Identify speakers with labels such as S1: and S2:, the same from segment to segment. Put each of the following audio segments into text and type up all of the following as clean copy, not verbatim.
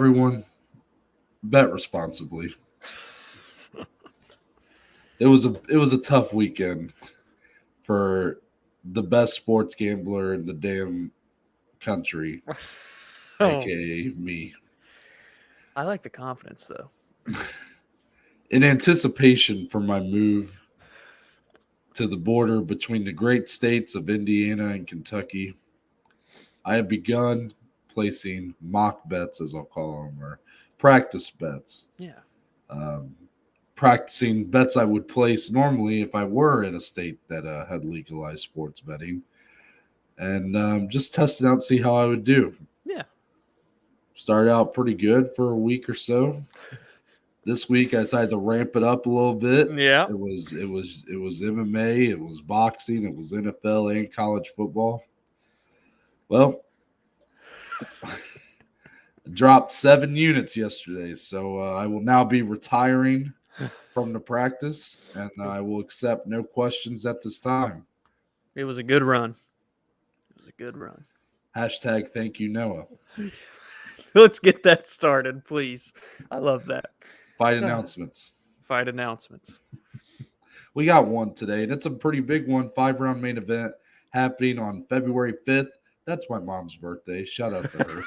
S1: everyone, bet responsibly. It was a tough weekend for the best sports gambler in the damn country, aka me.
S2: I like the confidence, though.
S1: In anticipation for my move to the border between the great states of Indiana and Kentucky, I have begun placing mock bets, as I'll call them, or practice bets.
S2: Yeah.
S1: Practicing bets I would place normally if I were in a state that had legalized sports betting, and just test it out, see how I would do.
S2: Yeah.
S1: Started out pretty good for a week or so. This week I decided to ramp it up a little bit.
S2: Yeah.
S1: It was MMA, it was boxing, it was NFL and college football. Well, dropped 7 units yesterday, so I will now be retiring from the practice, and I will accept no questions at this time.
S2: It was a good run.
S1: Hashtag thank you, Noah.
S2: Let's get that started, please. I love that.
S1: Fight announcements. We got one today, and it's a pretty big one. 5-round main event happening on February 5th. That's my mom's birthday. Shout out to her.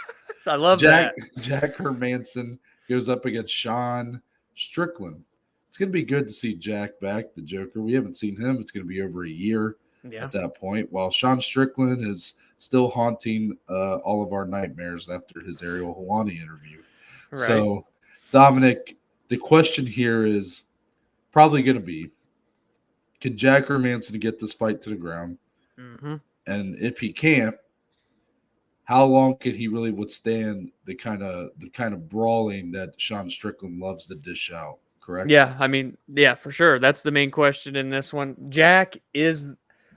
S2: I love that.
S1: Jack Hermansson goes up against Sean Strickland. It's going to be good to see Jack back, the Joker. We haven't seen him. It's going to be over a year at that point, while Sean Strickland is still haunting all of our nightmares after his Ariel Helwani interview. Right. So, Dominic, the question here is probably going to be, can Jack Hermansson get this fight to the ground?
S2: Mm-hmm.
S1: And if he can't, how long can he really withstand the kind of brawling that Sean Strickland loves to dish out? Correct?
S2: Yeah, I mean, yeah, for sure. That's the main question in this one. Jack is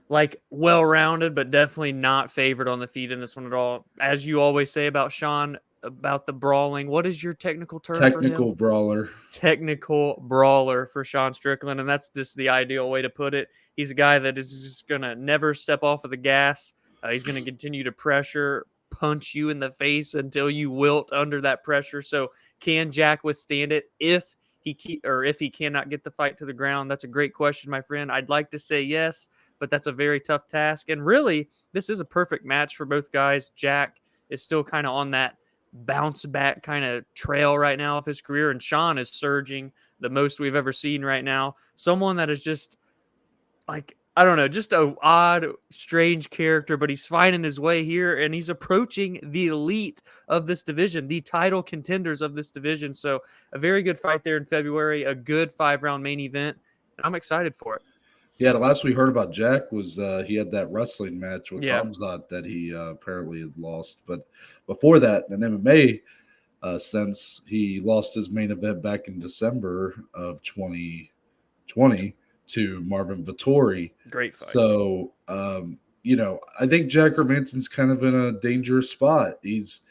S2: like well-rounded, but definitely not favored on the feet in this one at all. As you always say about Sean, about the brawling. What is your technical term for him?
S1: Technical brawler.
S2: Technical brawler for Sean Strickland, and that's just the ideal way to put it. He's a guy that is just going to never step off of the gas. He's going to continue to pressure, punch you in the face until you wilt under that pressure. So can Jack withstand it if he cannot get the fight to the ground? That's a great question, my friend. I'd like to say yes, but that's a very tough task. And really, this is a perfect match for both guys. Jack is still kind of on that bounce back kind of trail right now of his career, and Sean is surging the most we've ever seen right now. Someone that is just like, I don't know, just a odd, strange character, but he's finding his way here, and he's approaching the elite of this division, the title contenders of this division. So a very good fight there in February, a good 5-round main event, and I'm excited for it.
S1: Yeah, the last we heard about Jack was he had that wrestling match with Hamzat that he apparently had lost. But before that, in MMA sense, he lost his main event back in December of 2020 to Marvin Vettori.
S2: Great fight.
S1: So, I think Jack Hermansson's kind of in a dangerous spot. He's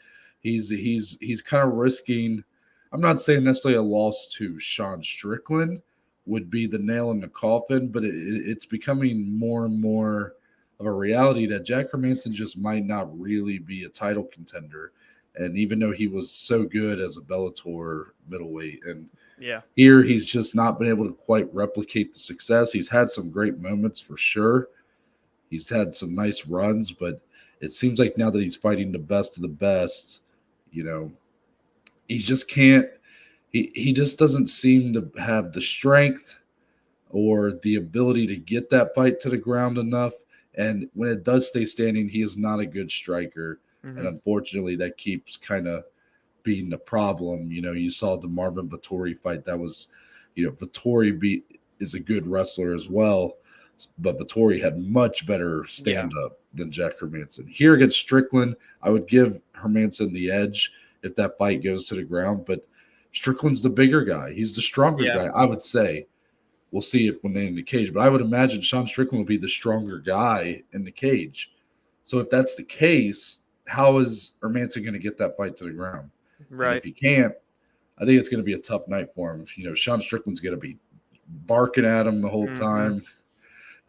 S1: kind of risking. I'm not saying necessarily a loss to Sean Strickland would be the nail in the coffin, but it's becoming more and more of a reality that Jack Hermansson just might not really be a title contender. And even though he was so good as a Bellator middleweight, and here he's just not been able to quite replicate the success. He's had some great moments for sure. He's had some nice runs, but it seems like now that he's fighting the best of the best, he just can't. He just doesn't seem to have the strength or the ability to get that fight to the ground enough. And when it does stay standing, he is not a good striker. Mm-hmm. And unfortunately, that keeps kind of being the problem. You saw the Marvin Vettori fight. That was, Vettori is a good wrestler as well, but Vettori had much better stand-up than Jack Hermansson. Here against Strickland, I would give Hermansson the edge if that fight goes to the ground, but Strickland's the bigger guy. He's the stronger guy, I would say. We'll see if when they're in the cage, but I would imagine Sean Strickland will be the stronger guy in the cage. So if that's the case, how is Hermansson going to get that fight to the ground?
S2: Right.
S1: And if he can't, I think it's going to be a tough night for him. Sean Strickland's going to be barking at him the whole time.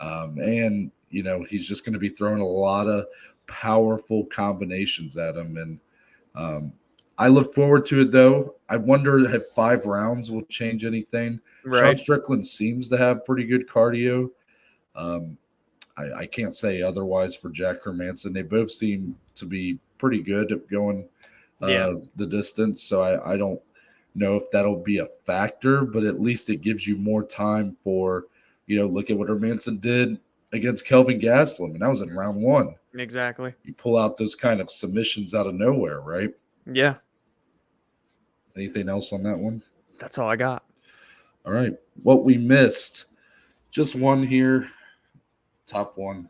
S1: And he's just going to be throwing a lot of powerful combinations at him. And I look forward to it, though. I wonder if 5 rounds will change anything. Sean
S2: Right.
S1: Strickland seems to have pretty good cardio. Um, I can't say otherwise for Jack Hermansson. They both seem to be pretty good at going
S2: Yeah.
S1: the distance. So I don't know if that'll be a factor, but at least it gives you more time for, look at what Hermansson did against Kelvin Gastelum, and that was in round 1.
S2: Exactly.
S1: You pull out those kind of submissions out of nowhere, right?
S2: Yeah.
S1: Anything else on that one?
S2: That's all I got.
S1: All right. What we missed, just one here, tough one.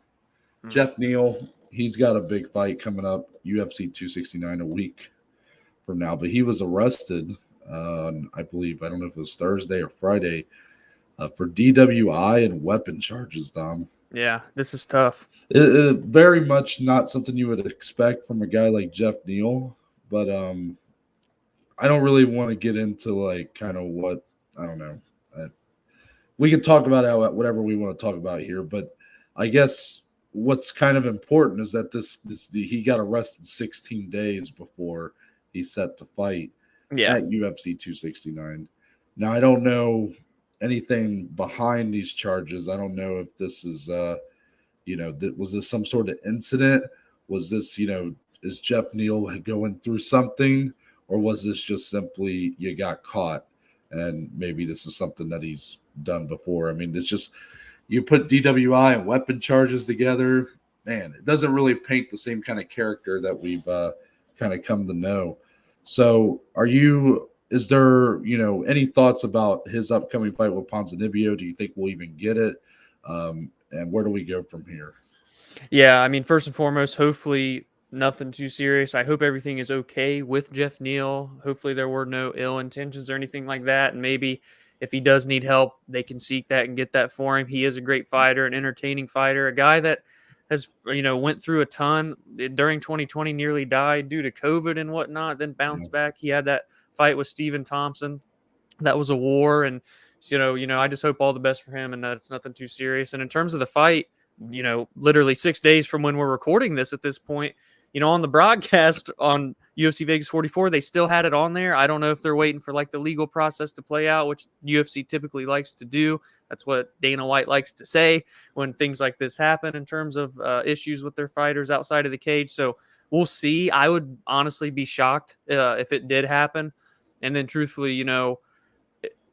S1: Geoff Neal, he's got a big fight coming up, UFC 269 a week from now, but he was arrested I believe, I don't know if it was Thursday or Friday, for DWI and weapon charges, Dom.
S2: Yeah, this is tough.
S1: Very much not something you would expect from a guy like Geoff Neal, but I don't really want to get into like kind of what, I don't know. We can talk about whatever we want to talk about here, but I guess what's kind of important is that he got arrested 16 days before he's set to fight at UFC 269. Now, I don't know anything behind these charges. I don't know if this is, was this some sort of incident? Was this, is Geoff Neal going through something? Or was this just simply you got caught and maybe this is something that he's done before? I mean, it's just you put DWI and weapon charges together, man, it doesn't really paint the same kind of character that we've kind of come to know. So is there, any thoughts about his upcoming fight with Ponzinibbio? Do you think we'll even get it? And where do we go from here?
S2: Yeah, I mean, first and foremost, hopefully nothing too serious. I hope everything is okay with Geoff Neal. Hopefully there were no ill intentions or anything like that. And maybe if he does need help, they can seek that and get that for him. He is a great fighter, an entertaining fighter, a guy that has, went through a ton during 2020, nearly died due to COVID and whatnot, then bounced back. He had that fight with Stephen Thompson. That was a war. And, I just hope all the best for him and that it's nothing too serious. And in terms of the fight, literally 6 days from when we're recording this at this point, on the broadcast on UFC Vegas 44, they still had it on there. I don't know if they're waiting for like the legal process to play out, which UFC typically likes to do. That's what Dana White likes to say when things like this happen in terms of issues with their fighters outside of the cage. So we'll see. I would honestly be shocked if it did happen. And then truthfully,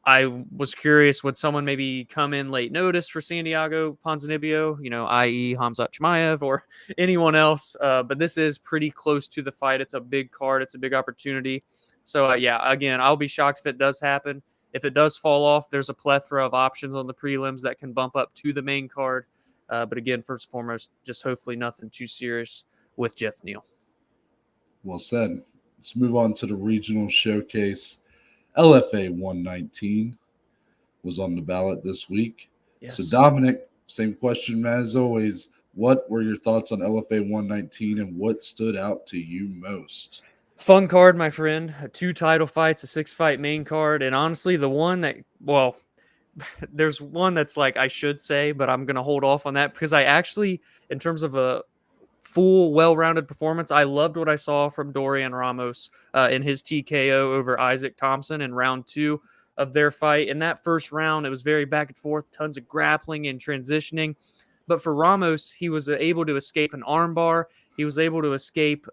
S2: I was curious, would someone maybe come in late notice for Santiago Ponzinibbio, i.e. Khamzat Chimaev or anyone else? But this is pretty close to the fight. It's a big card. It's a big opportunity. So, again, I'll be shocked if it does happen. If it does fall off, there's a plethora of options on the prelims that can bump up to the main card. But again, first and foremost, just hopefully nothing too serious with Geoff Neal.
S1: Well said. Let's move on to the regional showcase. LFA 119 was on the ballot this week. Yes. So, Dominic, same question as always. What were your thoughts on LFA 119 and what stood out to you most?
S2: Fun card, my friend. 2 title fights, a 6-fight main card. And honestly, the one that, there's one that's like I should say, but I'm going to hold off on that because I actually, in terms of a full, well-rounded performance, I loved what I saw from Dorian Ramos in his TKO over Isaac Thompson in round 2 of their fight. In that first round, it was very back and forth, tons of grappling and transitioning. But for Ramos, he was able to escape an armbar. He was able to escape,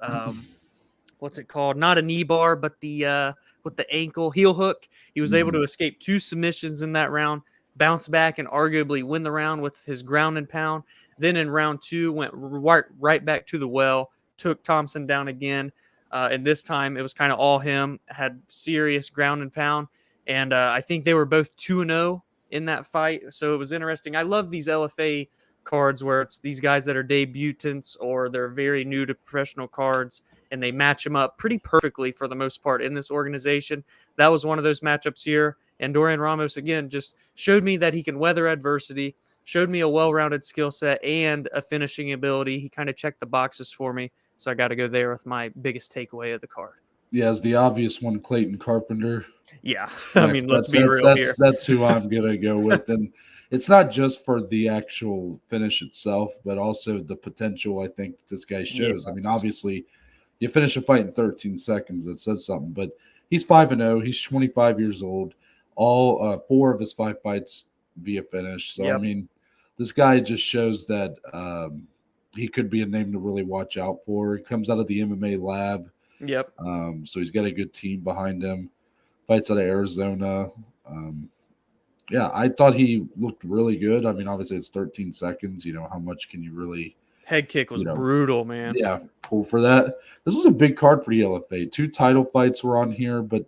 S2: what's it called? Not a knee bar, but with the ankle heel hook. He was able to escape 2 submissions in that round, bounce back and arguably win the round with his ground and pound. Then in round 2, went right back to the well, took Thompson down again. And this time it was kind of all him, had serious ground and pound. And I think they were both 2-0 in that fight. So it was interesting. I love these LFA cards where it's these guys that are debutants or they're very new to professional cards and they match them up pretty perfectly for the most part in this organization. That was one of those matchups here. And Dorian Ramos, again, just showed me that he can weather adversity, showed me a well-rounded skill set and a finishing ability. He kind of checked the boxes for me. So I got to go there with my biggest takeaway of the card.
S1: Yeah, it's the obvious one, Clayton Carpenter.
S2: Yeah, I mean, let's be real here.
S1: That's who I'm going to go with. And it's not just for the actual finish itself, but also the potential I think this guy shows. Yeah. I mean, obviously, You finish a fight in 13 seconds. That says something. But he's 5-0. He's 25 years old. All 4 of his 5 fights via finish. So, I
S2: Yep.
S1: mean, this guy just shows that he could be a name to really watch out for. He comes out of the MMA lab.
S2: Yep.
S1: So he's got a good team behind him. Fights out of Arizona. Yeah, I thought he looked really good. I mean, obviously it's 13 seconds. How much can you really
S2: Head kick was brutal, man.
S1: Yeah, cool for that. This was a big card for the LFA. 2 title fights were on here, but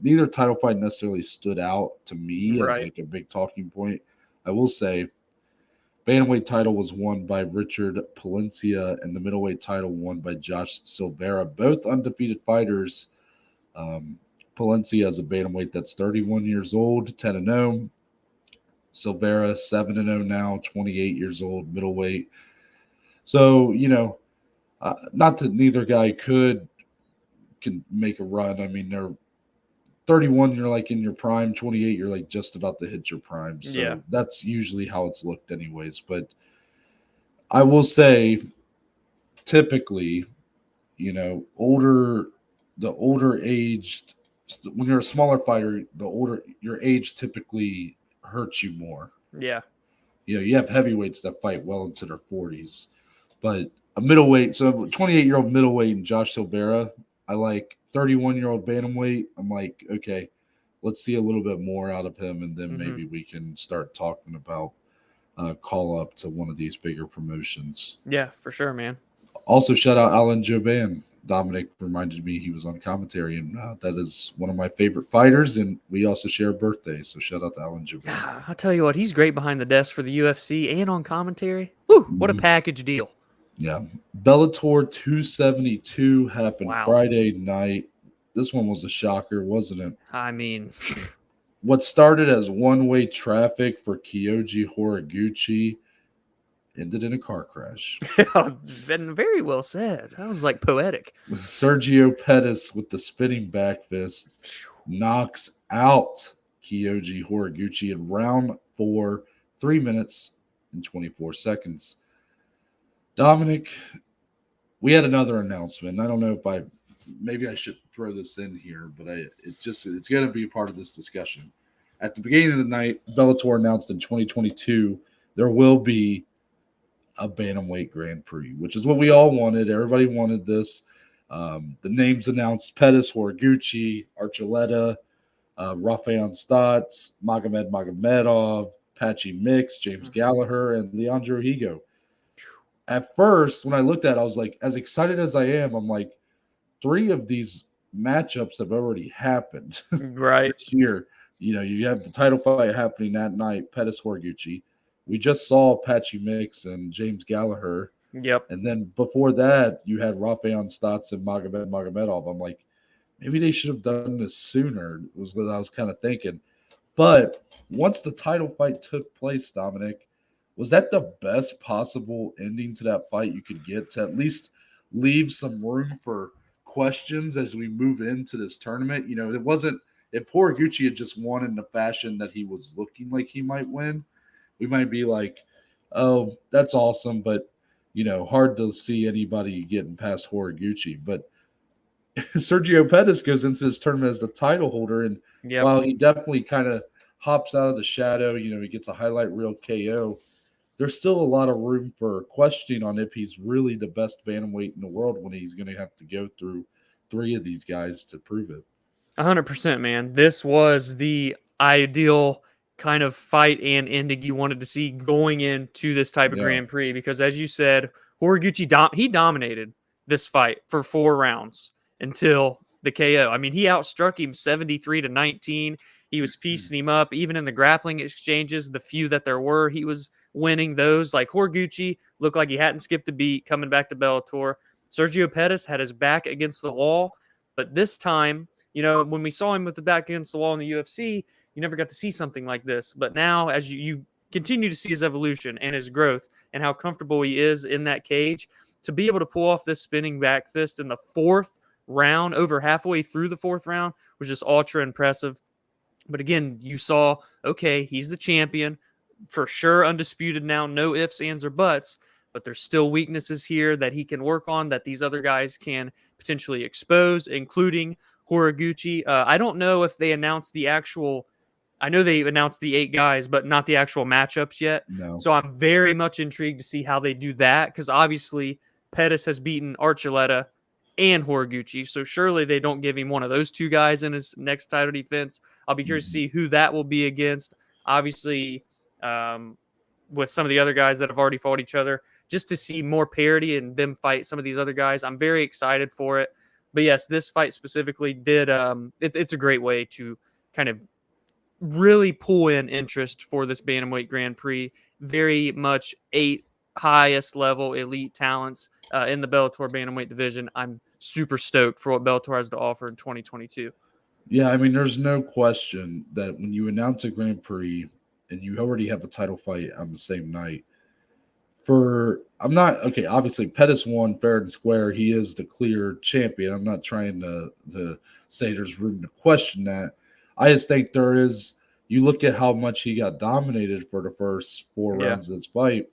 S1: neither title fight necessarily stood out to me as like a big talking point. I will say, bantamweight title was won by Richard Palencia, and the middleweight title won by Josh Silveira. Both undefeated fighters. Palencia is a bantamweight that's 31 years old, 10-0. Silveira 7-0 now, 28 years old, middleweight. So, not that neither guy can make a run. I mean, they're 31, you're like in your prime, 28, you're like just about to hit your prime. So that's usually how it's looked anyways. But I will say, typically, the older aged, when you're a smaller fighter, the older your age typically hurts you more.
S2: Yeah.
S1: You have heavyweights that fight well into their 40s. But a middleweight, so 28-year-old middleweight and Josh Silveira, I like 31-year-old bantamweight. I'm like, okay, let's see a little bit more out of him, and then maybe we can start talking about call up to one of these bigger promotions.
S2: Yeah, for sure, man.
S1: Also, shout out Alan Joban. Dominic reminded me he was on commentary, and that is one of my favorite fighters, and we also share a birthday, so shout out to Alan Joban.
S2: I'll tell you what, he's great behind the desk for the UFC and on commentary. Woo, what a package deal.
S1: Yeah. Bellator 272 happened Friday night. This one was a shocker, wasn't it?
S2: I mean,
S1: what started as one-way traffic for Kyoji Horiguchi ended in a car crash.
S2: Been very well said. That was like poetic.
S1: Sergio Pettis with the spinning back fist knocks out Kyoji Horiguchi in round 4, 3 minutes and 24 seconds. Dominic, we had another announcement. I don't know if maybe I should throw this in here, but it's going to be a part of this discussion. At the beginning of the night, Bellator announced in 2022 there will be a Bantamweight Grand Prix, which is what we all wanted. Everybody wanted this. The names announced: Pettis, Horiguchi, Archuleta, Rafael Stotts, Magomed Magomedov, Patchy Mix, James Gallagher, and Leandro Higo. At first, when I looked at it, I was like, as excited as I am, I'm like, 3 of these matchups have already happened.
S2: Right.
S1: This year. You have the title fight happening that night, Pettis Horiguchi. We just saw Patchy Mix and James Gallagher.
S2: Yep.
S1: And then before that, you had Rafael Stotts and Magomed Magomedov. I'm like, maybe they should have done this sooner, was what I was kind of thinking. But once the title fight took place, Dominic, was that the best possible ending to that fight you could get to at least leave some room for questions as we move into this tournament? It wasn't, if Horiguchi had just won in the fashion that he was looking like he might win, we might be like, oh, that's awesome, but, hard to see anybody getting past Horiguchi. But Sergio Pettis goes into this tournament as the title holder, and while he definitely kind of hops out of the shadow, he gets a highlight reel KO, there's still a lot of room for questioning on if he's really the best bantamweight in the world when he's going to have to go through 3 of these guys to prove it.
S2: 100%, man. This was the ideal kind of fight and ending you wanted to see going into this type of Grand Prix, because as you said, Horiguchi he dominated this fight for 4 rounds until the KO. I mean, he outstruck him 73-19. He was piecing him up even in the grappling exchanges. The few that there were, he was winning those. Like Horiguchi looked like he hadn't skipped a beat coming back to Bellator. Sergio Pettis had his back against the wall, but this time, when we saw him with the back against the wall in the UFC, you never got to see something like this. But now, as you continue to see his evolution and his growth and how comfortable he is in that cage, to be able to pull off this spinning back fist in the 4th round, over halfway through the 4th round, was just ultra impressive. But again, you saw, okay, he's the champion, for sure undisputed now, no ifs, ands, or buts. but there's still weaknesses here that he can work on that these other guys can potentially expose, including Horiguchi. I don't know if they announced the actual. I know they announced the 8 guys, but not the actual matchups yet.
S1: No.
S2: So I'm very much intrigued to see how they do that, because obviously Pettis has beaten Archuleta and Horiguchi, so surely they don't give him one of those 2 guys in his next title defense. I'll be curious to see who that will be against. Obviously, with some of the other guys that have already fought each other, just to see more parity and them fight some of these other guys. I'm very excited for it. But yes, this fight specifically did. It's a great way to kind of really pull in interest for this Bantamweight Grand Prix. Very much 8 highest level elite talents in the Bellator Bantamweight division. I'm super stoked for what Bellator has to offer in 2022.
S1: Yeah, I mean, there's no question that when you announce a Grand Prix and you already have a title fight on the same night, obviously Pettis won fair and square. He is the clear champion. I'm not trying to say there's room to question that. I just think you look at how much he got dominated for the first 4 rounds of this fight,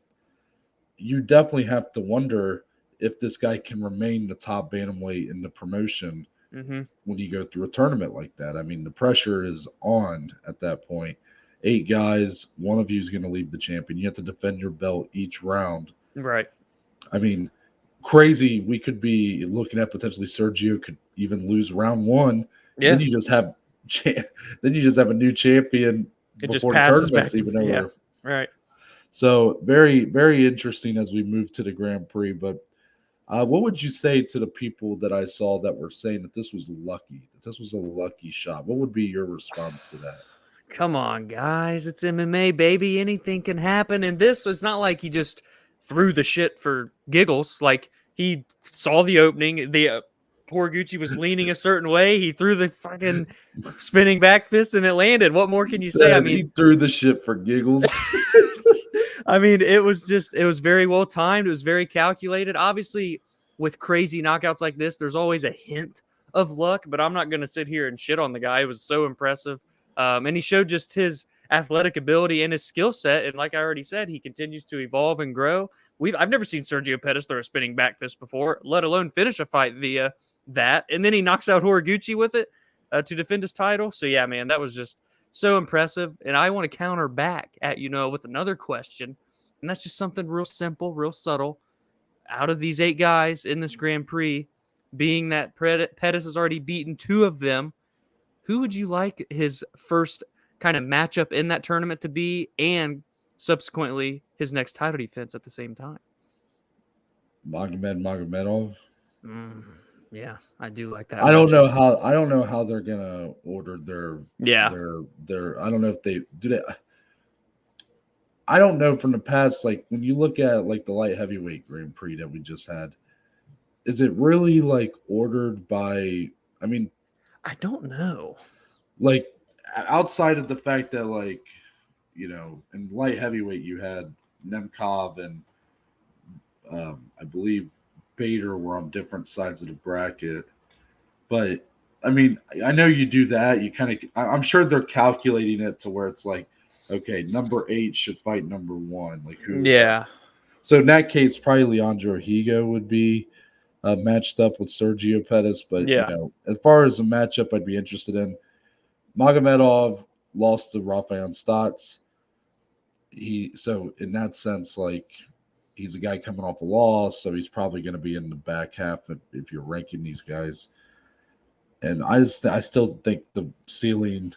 S1: you definitely have to wonder if this guy can remain the top bantamweight in the promotion when you go through a tournament like that. I mean, the pressure is on at that point. 8 guys, one of you is going to leave the champion. You have to defend your belt each round.
S2: Right.
S1: I mean, crazy. We could be looking at potentially Sergio could even lose round 1.
S2: Yeah.
S1: Then you just have a new champion before the tournament's even over.
S2: Yeah. Right.
S1: So very, very interesting as we move to the Grand Prix. But what would you say to the people that I saw that were saying that this was lucky, that this was a lucky shot? What would be your response to that?
S2: Come on, guys. It's MMA, baby. Anything can happen. And this is not like he just threw the shit for giggles. Like, he saw the opening. The Horiguchi was leaning a certain way. He threw the fucking spinning back fist and it landed. What more can you say? I mean,
S1: he threw the shit for giggles.
S2: I mean, it was very well timed. It was very calculated. Obviously, with crazy knockouts like this, there's always a hint of luck, but I'm not going to sit here and shit on the guy. It was so impressive. And he showed just his athletic ability and his skill set. And like I already said, he continues to evolve and grow. I've never seen Sergio Pettis throw a spinning back fist before, let alone finish a fight via that. And then he knocks out Horiguchi with it to defend his title. So yeah, man, that was just so impressive. And I want to counter back at, with another question. And that's just something real simple, real subtle. Out of these 8 guys in this Grand Prix, being that Pettis has already beaten 2 of them, who would you like his first kind of matchup in that tournament to be, and subsequently his next title defense at the same time?
S1: Magomedov.
S2: Yeah, I do like that.
S1: I don't know how they're gonna order their I don't know if they do that. I don't know from the past, like when you look at like the light heavyweight Grand Prix that we just had, is it really like ordered by, I mean,
S2: I don't know.
S1: Like outside of the fact that like, in light heavyweight you had Nemkov and I believe Bader were on different sides of the bracket. But I mean, I know you do that. You I'm sure they're calculating it to where it's like, okay, number 8 should fight number 1. Like who?
S2: Yeah.
S1: So in that case, probably Leandro Higo would be matched up with Sergio Pettis. But as far as a matchup, I'd be interested in. Magomedov lost to Rafael Stotts. So in that sense, like he's a guy coming off a loss, so he's probably going to be in the back half if you're ranking these guys. And I still think the ceiling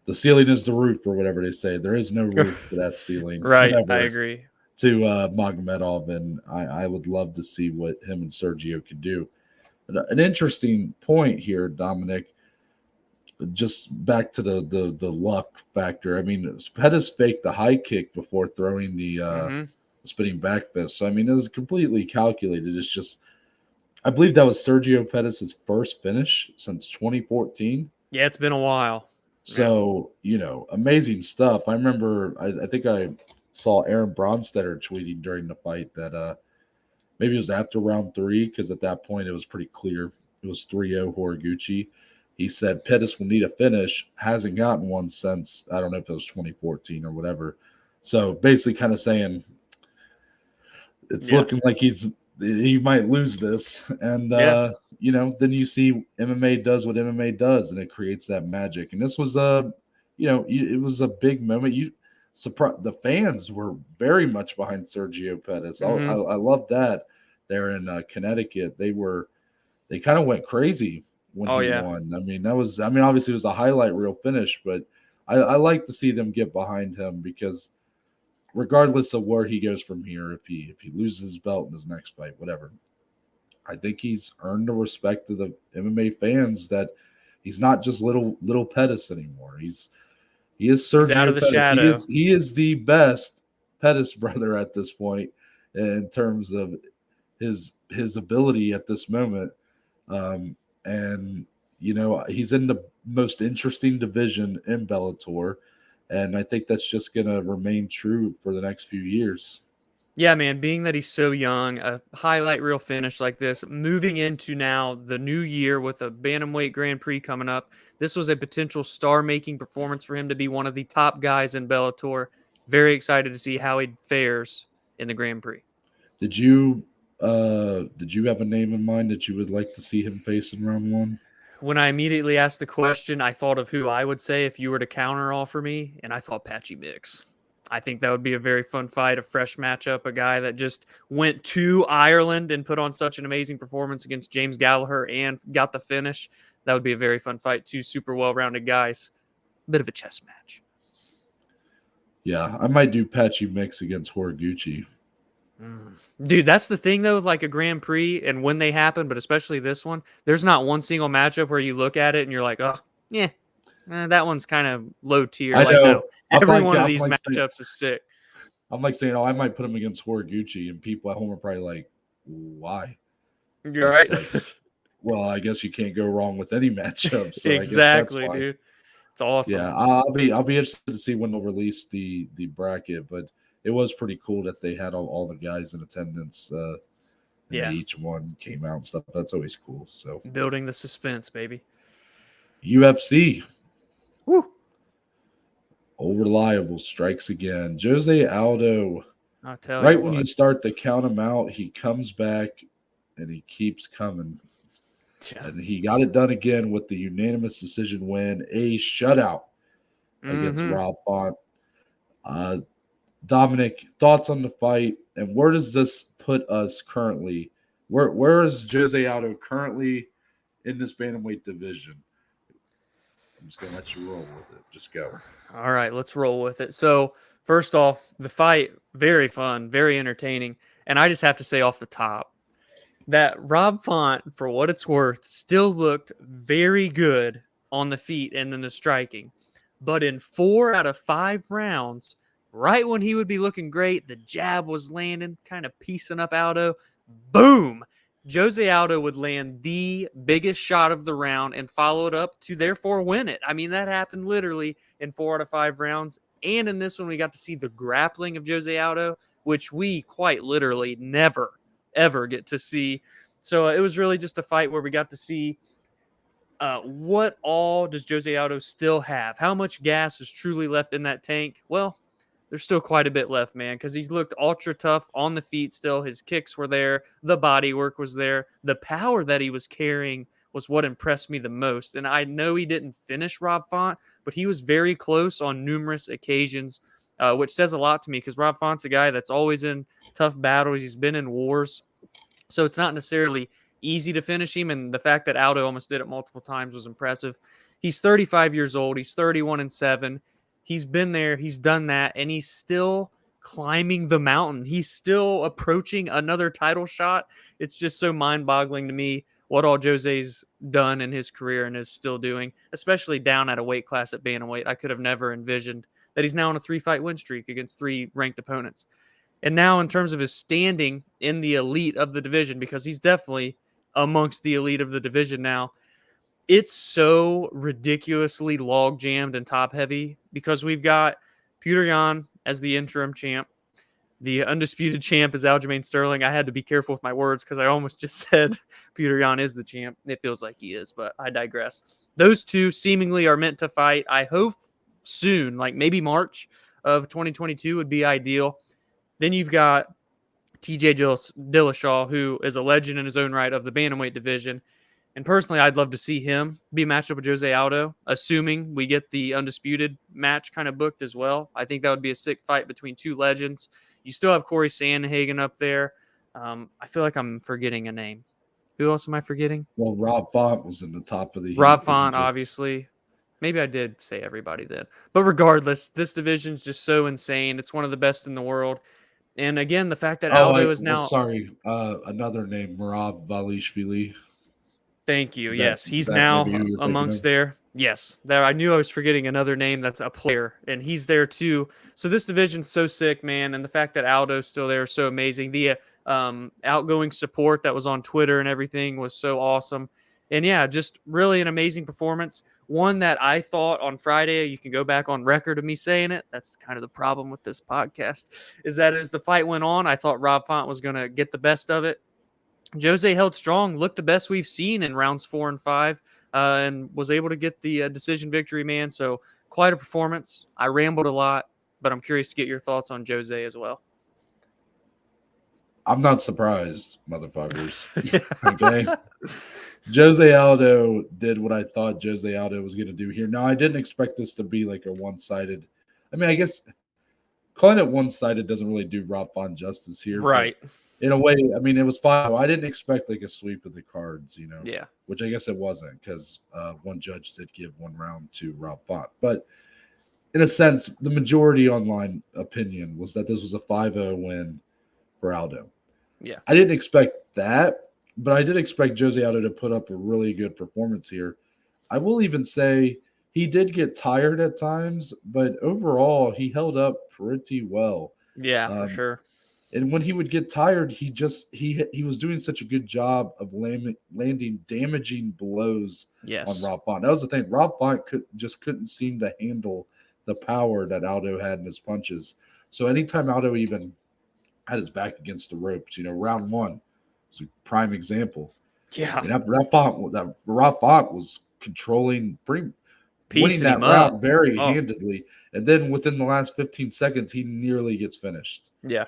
S1: is the roof, or whatever they say. There is no roof to that ceiling.
S2: Right, I agree.
S1: To Magomedov, and I would love to see what him and Sergio could do. But an interesting point here, Dominic. Just back to the luck factor. I mean, Pettis faked the high kick before throwing the spinning back fist. So I mean, it was completely calculated. It's just, I believe that was Sergio Pettis' first finish since 2014.
S2: Yeah, it's been a while.
S1: So amazing stuff. I remember, I think I saw Aaron Bronstetter tweeting during the fight that maybe it was after round 3, because at that point it was pretty clear it was 3-0 Horiguchi. He said Pettis will need a finish, hasn't gotten one since, I don't know if it was 2014 or whatever. So basically kind of saying it's
S2: Yeah.
S1: looking like he might lose this. And
S2: Yeah.
S1: then you see MMA does what MMA does, and it creates that magic. And this was it was a big moment. The fans were very much behind Sergio Pettis.
S2: Hmm.
S1: I love that. There in Connecticut, they kind of went crazy when
S2: Oh
S1: he
S2: yeah.
S1: won. Obviously it was a highlight reel finish, but I like to see them get behind him, because regardless of where he goes from here, if he loses his belt in his next fight, whatever, I think he's earned the respect of the MMA fans, that he's not just little Pettis anymore. He is
S2: He's out of
S1: Sergio
S2: the
S1: Pettis.
S2: shadow.
S1: He is the best Pettis brother at this point in terms of his ability at this moment. And he's in the most interesting division in Bellator, and I think that's just going to remain true for the next few years.
S2: Yeah, man, being that he's so young, a highlight reel finish like this, moving into now the new year with a Bantamweight Grand Prix coming up, this was a potential star-making performance for him to be one of the top guys in Bellator. Very excited to see how he fares in the Grand Prix.
S1: Did you have a name in mind that you would like to see him face in round one?
S2: When I immediately asked the question, I thought of who I would say if you were to counter offer me, and I thought Patchy Mix. I think that would be a very fun fight, a fresh matchup, a guy that just went to Ireland and put on such an amazing performance against James Gallagher and got the finish. That would be a very fun fight. Two super well-rounded guys. Bit of a chess match.
S1: Yeah, I might do Patchy Mix against Horiguchi.
S2: Dude, that's the thing, though, like a Grand Prix and when they happen, but especially this one, there's not one single matchup where you look at it and you're like, oh, yeah, that one's kind of low tier.
S1: I
S2: Like,
S1: know.
S2: no, every one of
S1: I'm
S2: these
S1: like
S2: matchups is sick.
S1: I'm like saying, oh, I might put him against Horiguchi, and people at home are probably like, why?
S2: You're right.
S1: Like, well, I guess you can't go wrong with any matchup. So
S2: Exactly,
S1: I guess that's why.
S2: dude. It's awesome.
S1: Yeah, I'll be interested to see when they'll release the bracket, but it was pretty cool that they had all the guys in attendance. And each one came out and stuff. That's always cool. So
S2: building the suspense, baby.
S1: UFC.
S2: Woo.
S1: Old Reliable strikes again. Jose Aldo.
S2: I'll tell
S1: right
S2: you
S1: when
S2: what.
S1: you start to count him out, he comes back and he keeps coming. Yeah. And he got it done again with the unanimous decision win, a shutout against Rob Font. Dominic, thoughts on the fight, and where does this put us currently? Where is Jose Aldo currently in this bantamweight division? I'm just gonna let you roll with it. Just go.
S2: All right, let's roll with it. So first off, the fight, very fun, very entertaining, and I just have to say off the top that Rob Font, for what it's worth, still looked very good on the feet and in the striking. But in 4 out of 5 rounds, right when he would be looking great, the jab was landing, kind of piecing up Aldo. Boom! Jose Aldo would land the biggest shot of the round and follow it up to therefore win it. I mean, that happened literally in 4 out of 5 rounds. And in this one, we got to see the grappling of Jose Aldo, which we quite literally never, ever get to see. So it was really just a fight where we got to see what all does Jose Aldo still have? How much gas is truly left in that tank? Well, there's still quite a bit left, man, because he's looked ultra tough on the feet still. His kicks were there. The body work was there. The power that he was carrying was what impressed me the most. And I know he didn't finish Rob Font, but he was very close on numerous occasions, which says a lot to me because Rob Font's a guy that's always in tough battles. He's been in wars. So it's not necessarily easy to finish him. And the fact that Aldo almost did it multiple times was impressive. He's 35 years old. He's 31-7. He's been there, he's done that, and he's still climbing the mountain. He's still approaching another title shot. It's just so mind-boggling to me what all Jose's done in his career and is still doing, especially down at a weight class at bantamweight. I could have never envisioned that he's now on a 3-fight win streak against 3 ranked opponents. And now in terms of his standing in the elite of the division, because he's definitely amongst the elite of the division now, it's so ridiculously log jammed and top heavy because we've got Petr Yan as the interim champ. The undisputed champ is Aljamain Sterling. I had to be careful with my words because I almost just said Petr Yan is the champ. It feels like he is, but I digress. Those two seemingly are meant to fight. I hope soon, like maybe March of 2022 would be ideal. Then you've got TJ Dillashaw, who is a legend in his own right of the bantamweight division. And personally, I'd love to see him be matched up with Jose Aldo, assuming we get the undisputed match kind of booked as well. I think that would be a sick fight between two legends. You still have Corey Sandhagen up there. I feel like I'm forgetting a name. Who else am I forgetting?
S1: Well, Rob Font was in the top of the heap.
S2: Rob Font, obviously. Maybe I did say everybody then. But regardless, this division is just so insane. It's one of the best in the world. And again, the fact that Aldo is now...
S1: another name, Marav Valishvili.
S2: Thank you. Yes, he's now amongst there. Yes, there. I knew I was forgetting another name that's a player, and he's there too. So this division's so sick, man, and the fact that Aldo's still there is so amazing. The outgoing support that was on Twitter and everything was so awesome. And yeah, just really an amazing performance. One that I thought on Friday, you can go back on record of me saying it. That's kind of the problem with this podcast, is that as the fight went on, I thought Rob Font was going to get the best of it. Jose held strong, looked the best we've seen in rounds 4 and 5, and was able to get the decision victory, man. So quite a performance. I rambled a lot, but I'm curious to get your thoughts on Jose as well.
S1: I'm not surprised, motherfuckers. Okay. Jose Aldo did what I thought Jose Aldo was going to do here. Now, I didn't expect this to be like a one-sided. I mean, I guess calling it one-sided doesn't really do Rob Font justice here.
S2: Right.
S1: In a way, I mean, it was fine. I didn't expect like a sweep of the cards, you know.
S2: Yeah.
S1: Which I guess it wasn't, because one judge did give one round to Rob Font. But in a sense, the majority online opinion was that this was a 5-0 win for Aldo.
S2: Yeah.
S1: I didn't expect that, but I did expect Jose Aldo to put up a really good performance here. I will even say he did get tired at times, but overall he held up pretty well.
S2: Yeah, for sure.
S1: And when he would get tired, he was doing such a good job of landing damaging blows on Rob Font. That was the thing. Rob Font couldn't seem to handle the power that Aldo had in his punches. So anytime Aldo even had his back against the ropes, you know, round 1 was a prime example.
S2: Yeah.
S1: And that Rob Font was controlling, winning that round very handedly. And then within the last 15 seconds, he nearly gets finished.
S2: Yeah.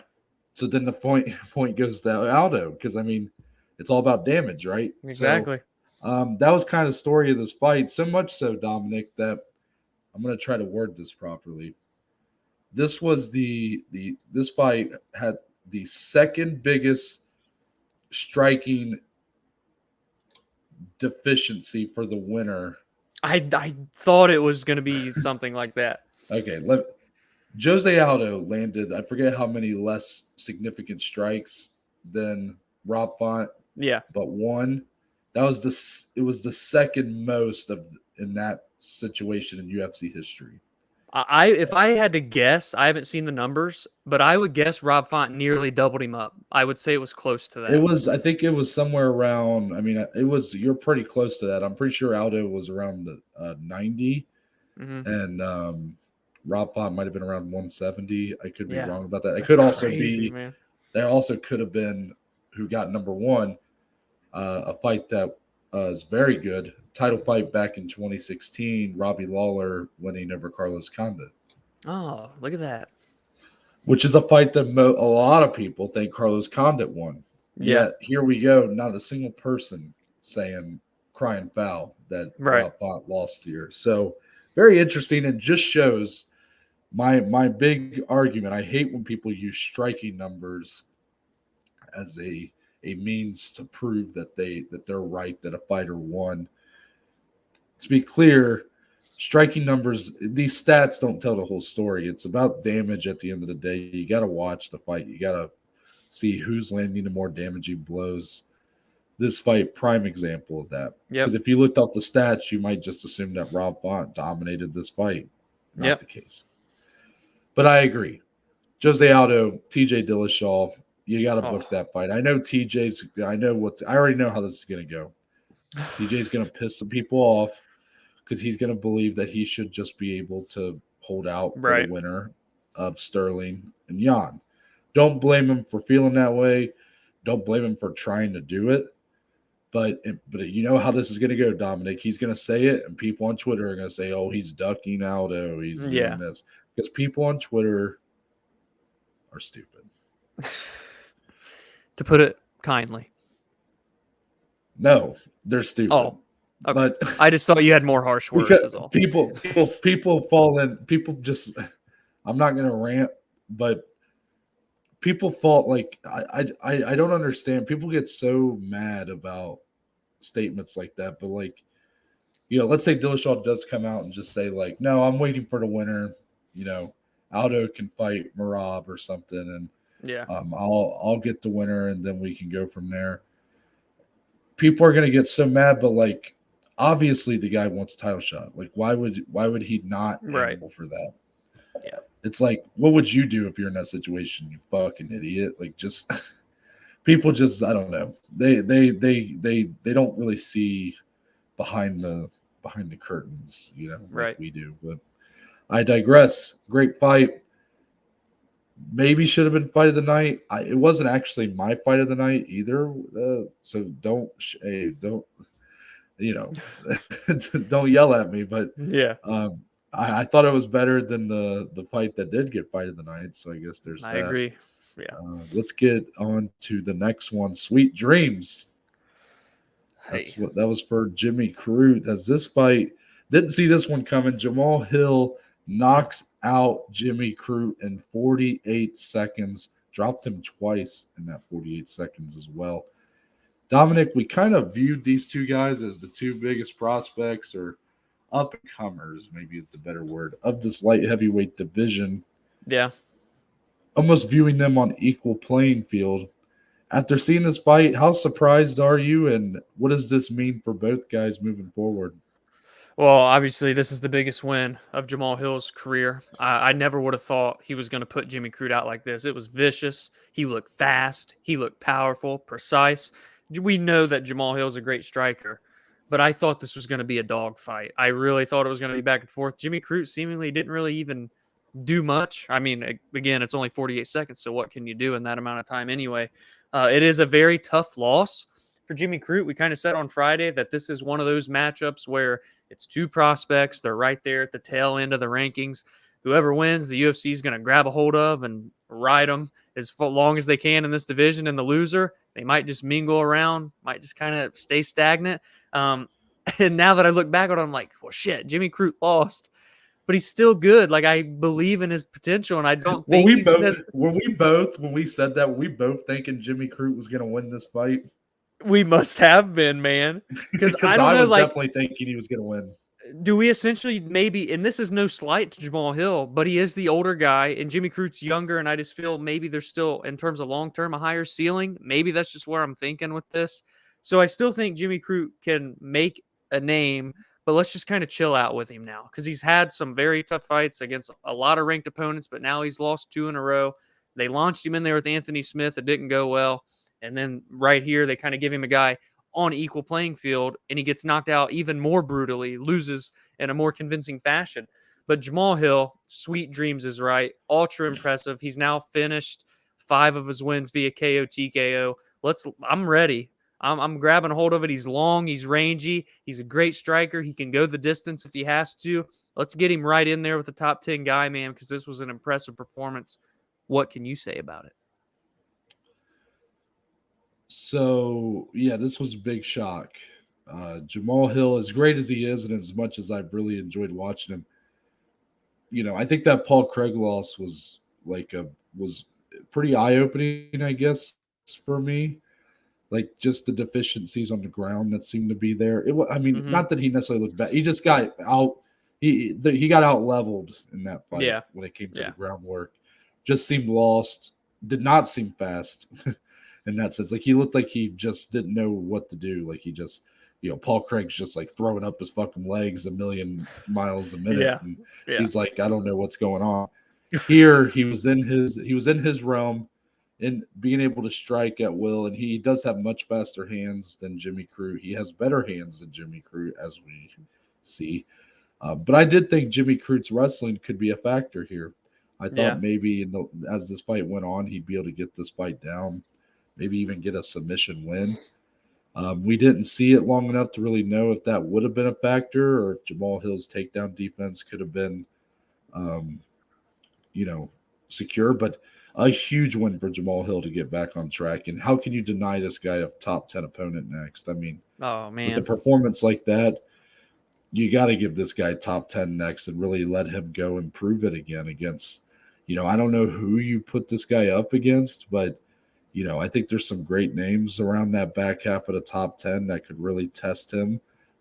S1: So then the point goes to Aldo, because, I mean, it's all about damage, right?
S2: Exactly.
S1: So, that was kind of the story of this fight. So much so, Dominic, that I'm going to try to word this properly. This was this fight had the second biggest striking deficiency for the winner.
S2: I thought it was going to be something like that.
S1: Okay, Jose Aldo landed, I forget how many less significant strikes than Rob Font.
S2: Yeah.
S1: But one. It was the second most in that situation in UFC history.
S2: If I had to guess, I haven't seen the numbers, but I would guess Rob Font nearly doubled him up. I would say it was close to that.
S1: I think it was somewhere around, I mean, you're pretty close to that. I'm pretty sure Aldo was around the 90.
S2: Mm-hmm.
S1: And Rob Font might have been around 170. I could be wrong about that. It
S2: That's
S1: could also
S2: crazy,
S1: be,
S2: man.
S1: There also could have been who got number 1, a fight that is very good. Title fight back in 2016, Robbie Lawler winning over Carlos Condit.
S2: Oh, look at that.
S1: Which is a fight that a lot of people think Carlos Condit won.
S2: Yeah.
S1: Yet here we go. Not a single person crying foul that Rob Font lost here. So very interesting, and just shows my big argument. I hate when people use striking numbers as a means to prove that they're right, that a fighter won. To be clear, striking numbers, these stats don't tell the whole story. It's about damage at the end of the day. You got to watch the fight. You got to see who's landing the more damaging blows. This fight, prime example of that. Because if you looked up the stats, you might just assume that Rob Font dominated this fight. Not the case. But I agree. Jose Aldo, TJ Dillashaw, you got to book that fight. I know I already know how this is going to go. TJ's going to piss some people off because he's going to believe that he should just be able to hold out for the winner of Sterling and Jan. Don't blame him for feeling that way. Don't blame him for trying to do it. But you know how this is going to go, Dominic. He's going to say it, and people on Twitter are going to say, oh, he's ducking Aldo. He's doing this. Because people on Twitter are stupid.
S2: to put it kindly.
S1: No, they're stupid.
S2: Oh, okay.
S1: But
S2: I just thought you had more harsh words. Is all.
S1: People fall in. People just. I'm not gonna rant, but people fall like I don't understand. People get so mad about statements like that, but like, let's say Dillashaw does come out and just say like, no, I'm waiting for the winner. Aldo can fight Merab or something, and
S2: yeah,
S1: I'll get the winner, and then we can go from there. People are gonna get so mad, but like, obviously the guy wants a title shot. Like, why would he not gamble for that?
S2: Yeah,
S1: it's like, what would you do if you're in that situation? You fucking idiot! Like, just people just I don't know. They don't really see behind the curtains, like we do. But I digress. Great fight. Maybe should have been fight of the night. It wasn't actually my fight of the night either. So don't don't yell at me. But
S2: yeah,
S1: I thought it was better than the fight that did get fight of the night. So I guess there's that.
S2: I agree. Yeah.
S1: Let's get on to the next one. Sweet Dreams. That was for Jimmy Crute. As this fight, didn't see this one coming. Jamahal Hill knocks out Jimmy Crute in 48 seconds. Dropped him twice in that 48 seconds as well. Dominic, we kind of viewed these two guys as the two biggest prospects, or up-and-comers, maybe is the better word, of this light heavyweight division.
S2: Yeah.
S1: Almost viewing them on equal playing field. After seeing this fight, how surprised are you, and what does this mean for both guys moving forward?
S2: Well, obviously, this is the biggest win of Jamahal Hill's career. I never would have thought he was going to put Jimmy Crute out like this. It was vicious. He looked fast. He looked powerful, precise. We know that Jamahal Hill is a great striker, but I thought this was going to be a dogfight. I really thought it was going to be back and forth. Jimmy Crute seemingly didn't really even do much. I mean, again, it's only 48 seconds, so what can you do in that amount of time anyway? It is a very tough loss for Jimmy Crute. We kind of said on Friday that this is one of those matchups where it's two prospects. They're right there at the tail end of the rankings. Whoever wins, the UFC is going to grab a hold of and ride them as long as they can in this division. And the loser, they might just mingle around, might just kind of stay stagnant. And now that I look back on it, I'm like, well, shit, Jimmy Crute lost. But he's still good. Like, I believe in his potential, and I don't think
S1: when we said that, were we both thinking Jimmy Crute was going to win this fight?
S2: We must have been, man. Because I
S1: was definitely thinking he was going to win.
S2: Do we essentially maybe, and this is no slight to Jamahal Hill, but he is the older guy, and Jimmy Crute's younger, and I just feel maybe there's still, in terms of long-term, a higher ceiling. Maybe that's just where I'm thinking with this. So I still think Jimmy Crute can make a name, but let's just kind of chill out with him now, because he's had some very tough fights against a lot of ranked opponents, but now he's lost 2 in a row. They launched him in there with Anthony Smith. It didn't go well. And then right here, they kind of give him a guy on equal playing field, and he gets knocked out even more brutally, loses in a more convincing fashion. But Jamahal Hill, Sweet Dreams is right. Ultra impressive. He's now finished 5 of his wins via KO, TKO. I'm ready. I'm grabbing a hold of it. He's long. He's rangy. He's a great striker. He can go the distance if he has to. Let's get him right in there with the top 10 guy, man, because this was an impressive performance. What can you say about it?
S1: So, yeah, this was a big shock. Jamahal Hill, as great as he is, and as much as I've really enjoyed watching him, I think that Paul Craig loss was pretty eye-opening, I guess, for me. Like, just the deficiencies on the ground that seemed to be there. Not that he necessarily looked bad. He just got out. He got out leveled in that fight when it came to the groundwork. Just seemed lost. Did not seem fast in that sense. Like, he looked like he just didn't know what to do. Like, he just, Paul Craig's just like throwing up his fucking legs a million miles a minute. And he's like, I don't know what's going on. Here, he was in his realm, and being able to strike at will, and he does have much faster hands than Jimmy Crute. He has better hands than Jimmy Crute, as we see. But I did think Jimmy Crute's wrestling could be a factor here. I thought maybe as this fight went on, he'd be able to get this fight down, maybe even get a submission win. We didn't see it long enough to really know if that would have been a factor, or if Jamahal Hill's takedown defense could have been, secure, but a huge win for Jamahal Hill to get back on track. And how can you deny this guy a top 10 opponent next? I mean,
S2: Oh
S1: with a
S2: man.
S1: performance like that, you got to give this guy top 10 next and really let him go and prove it again against, I don't know who you put this guy up against, but, I think there's some great names around that back half of the top 10 that could really test him.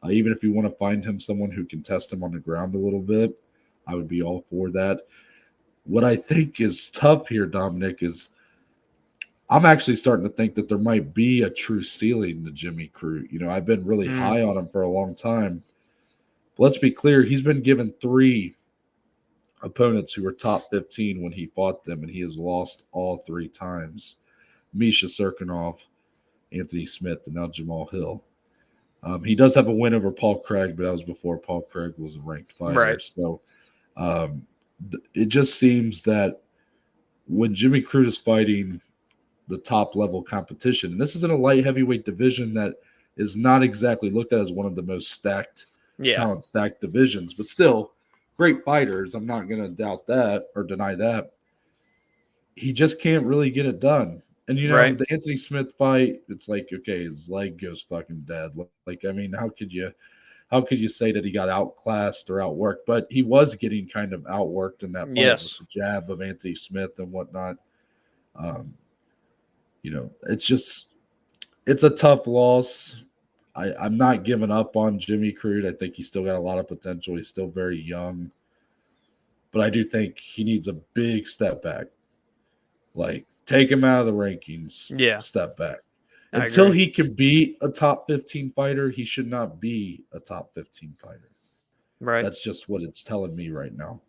S1: Even if you want to find him someone who can test him on the ground a little bit, I would be all for that. What I think is tough here, Dominic, is I'm actually starting to think that there might be a true ceiling to Jimmy Crute. I've been really high on him for a long time. But let's be clear, he's been given 3 opponents who were top 15 when he fought them, and he has lost all 3 times. Misha Serkinov, Anthony Smith, and now Jamahal Hill. He does have a win over Paul Craig, but that was before Paul Craig was a ranked fighter.
S2: Right.
S1: So it just seems that when Jimmy Crute is fighting the top level competition, and this is in a light heavyweight division that is not exactly looked at as one of the most stacked, talent stacked divisions, but still great fighters. I'm not going to doubt that or deny that. He just can't really get it done. And,
S2: Right.
S1: the Anthony Smith fight, it's like, okay, his leg goes fucking dead. Like, I mean, how could you say that he got outclassed or outworked? But he was getting kind of outworked in that fight with the jab of Anthony Smith and whatnot. It's a tough loss. I'm not giving up on Jimmy Crute. I think he's still got a lot of potential. He's still very young. But I do think he needs a big step back. Like, take him out of the rankings.
S2: Yeah.
S1: Step back.
S2: I
S1: Until
S2: agree.
S1: he can be a top 15 fighter, he should not be a top 15 fighter.
S2: Right.
S1: That's just what it's telling me right now.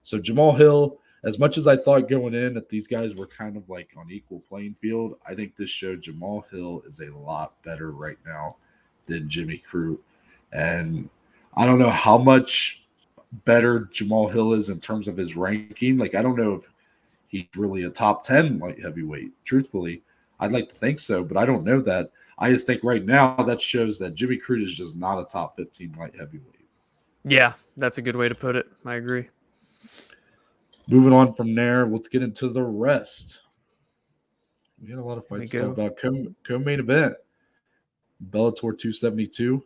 S1: So Jamahal Hill, as much as I thought going in that these guys were kind of like on equal playing field, I think this showed Jamahal Hill is a lot better right now than Jimmy Crute. And I don't know how much better Jamahal Hill is in terms of his ranking. Like, I don't know if he's really a top 10 light heavyweight. Truthfully, I'd like to think so, but I don't know that. I just think right now that shows that Jimmy Crute is just not a top 15 light heavyweight.
S2: Yeah, that's a good way to put it. I agree.
S1: Moving on from there, let's get into the rest. We had a lot of fights to talk about. Co-main event, Bellator 272.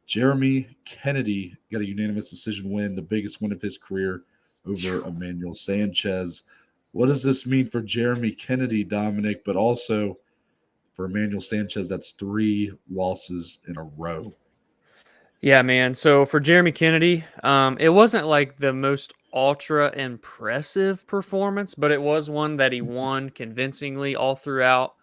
S1: Jeremy Kennedy got a unanimous decision win, the biggest win of his career over Emmanuel Sanchez. What does this mean for Jeremy Kennedy, Dominic, but also for Emmanuel Sanchez? That's 3 losses in a row.
S2: Yeah, man. So for Jeremy Kennedy, it wasn't like the most ultra impressive performance, but it was one that he won convincingly all throughout.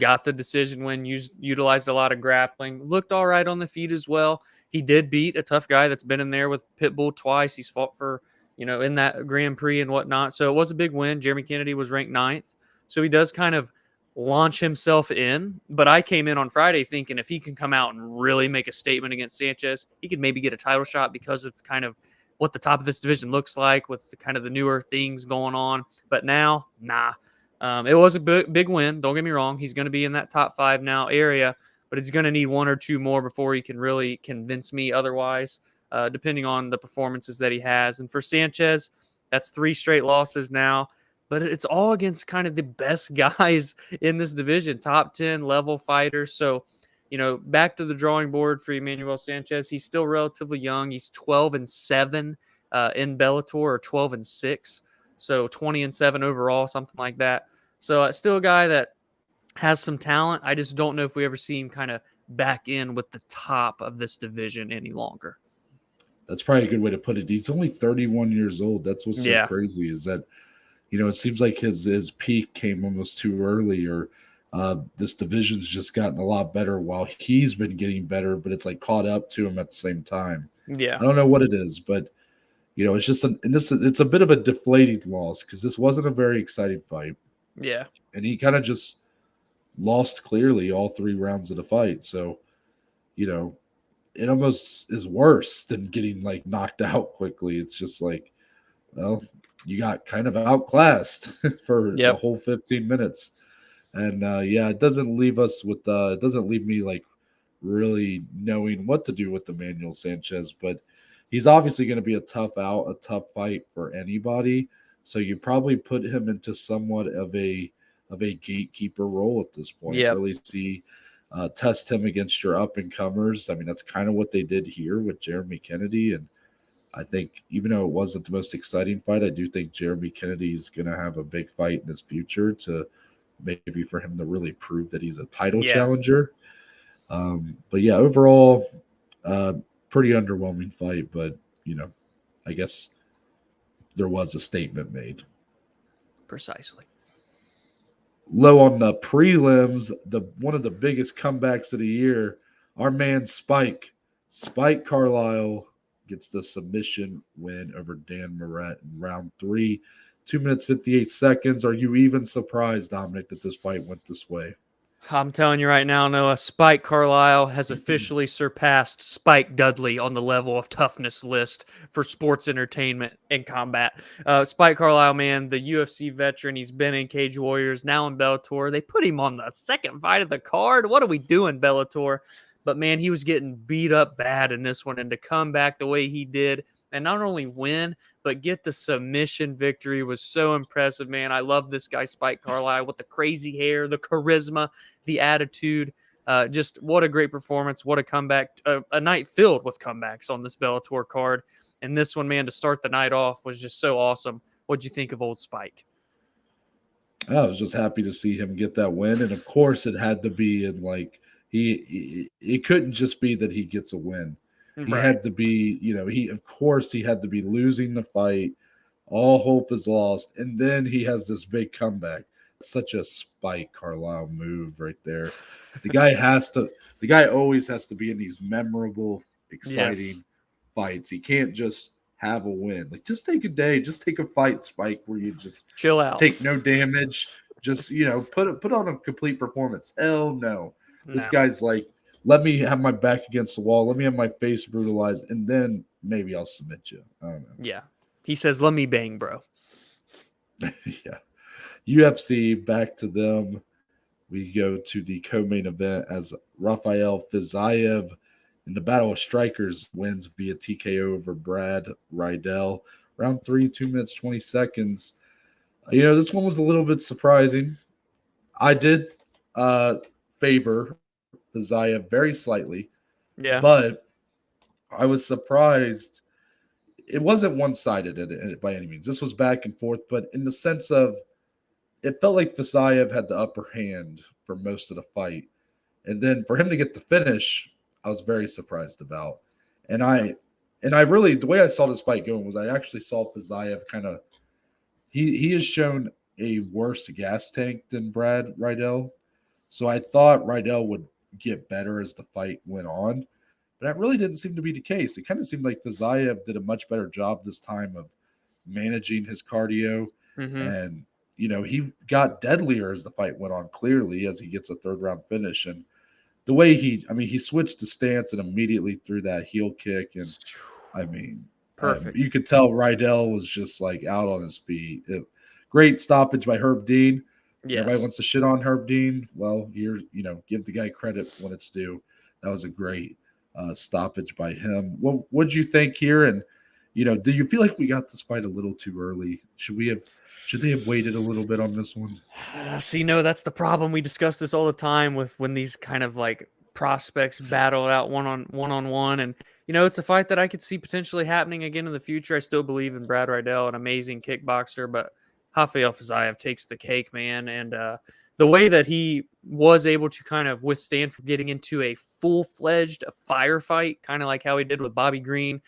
S2: Got the decision win, utilized a lot of grappling, looked all right on the feet as well. He did beat a tough guy that's been in there with Pitbull twice. He's fought for, in that Grand Prix and whatnot. So it was a big win. Jeremy Kennedy was ranked 9th. So he does kind of launch himself in. But I came in on Friday thinking if he can come out and really make a statement against Sanchez, he could maybe get a title shot because of kind of what the top of this division looks like with the kind of the newer things going on. But now, nah. It was a big win. Don't get me wrong. He's going to be in that top 5 now area, but he's going to need 1 or 2 more before he can really convince me otherwise, depending on the performances that he has. And for Sanchez, that's 3 straight losses now, but it's all against kind of the best guys in this division, top 10 level fighters. So, back to the drawing board for Emmanuel Sanchez. He's still relatively young. He's 12-7 in Bellator, or 12-6. So 20-7 overall, something like that. So still a guy that has some talent. I just don't know if we ever see him kind of back in with the top of this division any longer.
S1: That's probably a good way to put it. He's only 31 years old. That's what's so crazy is that, it seems like his peak came almost too early, or this division's just gotten a lot better while he's been getting better, but it's like caught up to him at the same time.
S2: Yeah.
S1: I don't know what it is, but it's just it's a bit of a deflating loss because this wasn't a very exciting fight.
S2: Yeah.
S1: And he kind of just lost clearly all 3 rounds of the fight. So, it almost is worse than getting like knocked out quickly. It's just like, well, you got kind of outclassed for the whole 15 minutes. And it doesn't leave me like really knowing what to do with Emmanuel Sanchez, but he's obviously going to be a tough fight for anybody. So you probably put him into somewhat of a gatekeeper role at this point.
S2: Yep.
S1: Really test him against your up and comers. I mean, that's kind of what they did here with Jeremy Kennedy. And I think even though it wasn't the most exciting fight, I do think Jeremy Kennedy is going to have a big fight in his future to maybe for him to really prove that he's a title challenger. But yeah, overall, pretty underwhelming fight. But, I guess there was a statement made.
S2: Precisely.
S1: Low on the prelims, one of the biggest comebacks of the year, our man Spike Carlisle gets the submission win over Dan Moret in round 3, 2 minutes 58 seconds. Are you even surprised, Dominic, that this fight went this way?
S2: I'm telling you right now, Noah, Spike Carlisle has officially surpassed Spike Dudley on the level of toughness list for sports entertainment and combat. Spike Carlisle, man, the UFC veteran. He's been in Cage Warriors, now in Bellator. They put him on the second fight of the card. What are we doing, Bellator? But, man, he was getting beat up bad in this one. And to come back the way he did and not only win, but get the submission victory was so impressive, man. I love this guy, Spike Carlisle, with the crazy hair, the charisma, the attitude. Just what a great performance. What a comeback. A night filled with comebacks on this Bellator card. And this one, man, to start the night off was just so awesome. What'd you think of old Spike?
S1: I was just happy to see him get that win. And, of course, it had to be in, it couldn't just be that he gets a win. He had to be, he had to be losing the fight. All hope is lost. And then he has this big comeback. Such a Spike Carlisle move right there. The guy always has to be in these memorable, exciting fights. He can't just have a win. Just take a day, just take a fight, Spike, where you just
S2: chill out,
S1: take no damage, just put on a complete performance. Hell no. This guy's like, let me have my back against the wall. Let me have my face brutalized, and then maybe I'll submit you. I don't know.
S2: Yeah. He says, let me bang, bro.
S1: Yeah. UFC, back to them. We go to the co-main event as Rafael Fiziev in the Battle of Strikers wins via TKO over Brad Riddell. Round 3, 2 minutes, 20 seconds. This one was a little bit surprising. I did favor Fiziev very slightly.
S2: Yeah.
S1: But I was surprised. It wasn't one-sided by any means. This was back and forth, but in the sense of it felt like Fiziev had the upper hand for most of the fight. And then for him to get the finish, I was very surprised about. And I really, the way I saw this fight going was I actually saw Fiziev kind of, he has shown a worse gas tank than Brad Riddell. So I thought Riddell would get better as the fight went on. But that really didn't seem to be the case. It kind of seemed like Fiziev did a much better job this time of managing his cardio.
S2: Mm-hmm.
S1: And, he got deadlier as the fight went on, clearly, as he gets a third-round finish. And the way he switched the stance and immediately threw that heel kick. And,
S2: perfect.
S1: You could tell Riddell was just, out on his feet. Great stoppage by Herb Dean. Yes. Everybody wants to shit on Herb Dean. Well, give the guy credit when it's due. That was a great stoppage by him. What'd you think here? And, do you feel like we got this fight a little too early? Should they have waited a little bit on this one?
S2: No, that's the problem. We discuss this all the time with when these kind of prospects battle out one on one. And, it's a fight that I could see potentially happening again in the future. I still believe in Brad Riddell, an amazing kickboxer, but Rafael Fiziev takes the cake, man. And the way that he was able to kind of withstand from getting into a full-fledged firefight, kind of like how he did with Bobby Green,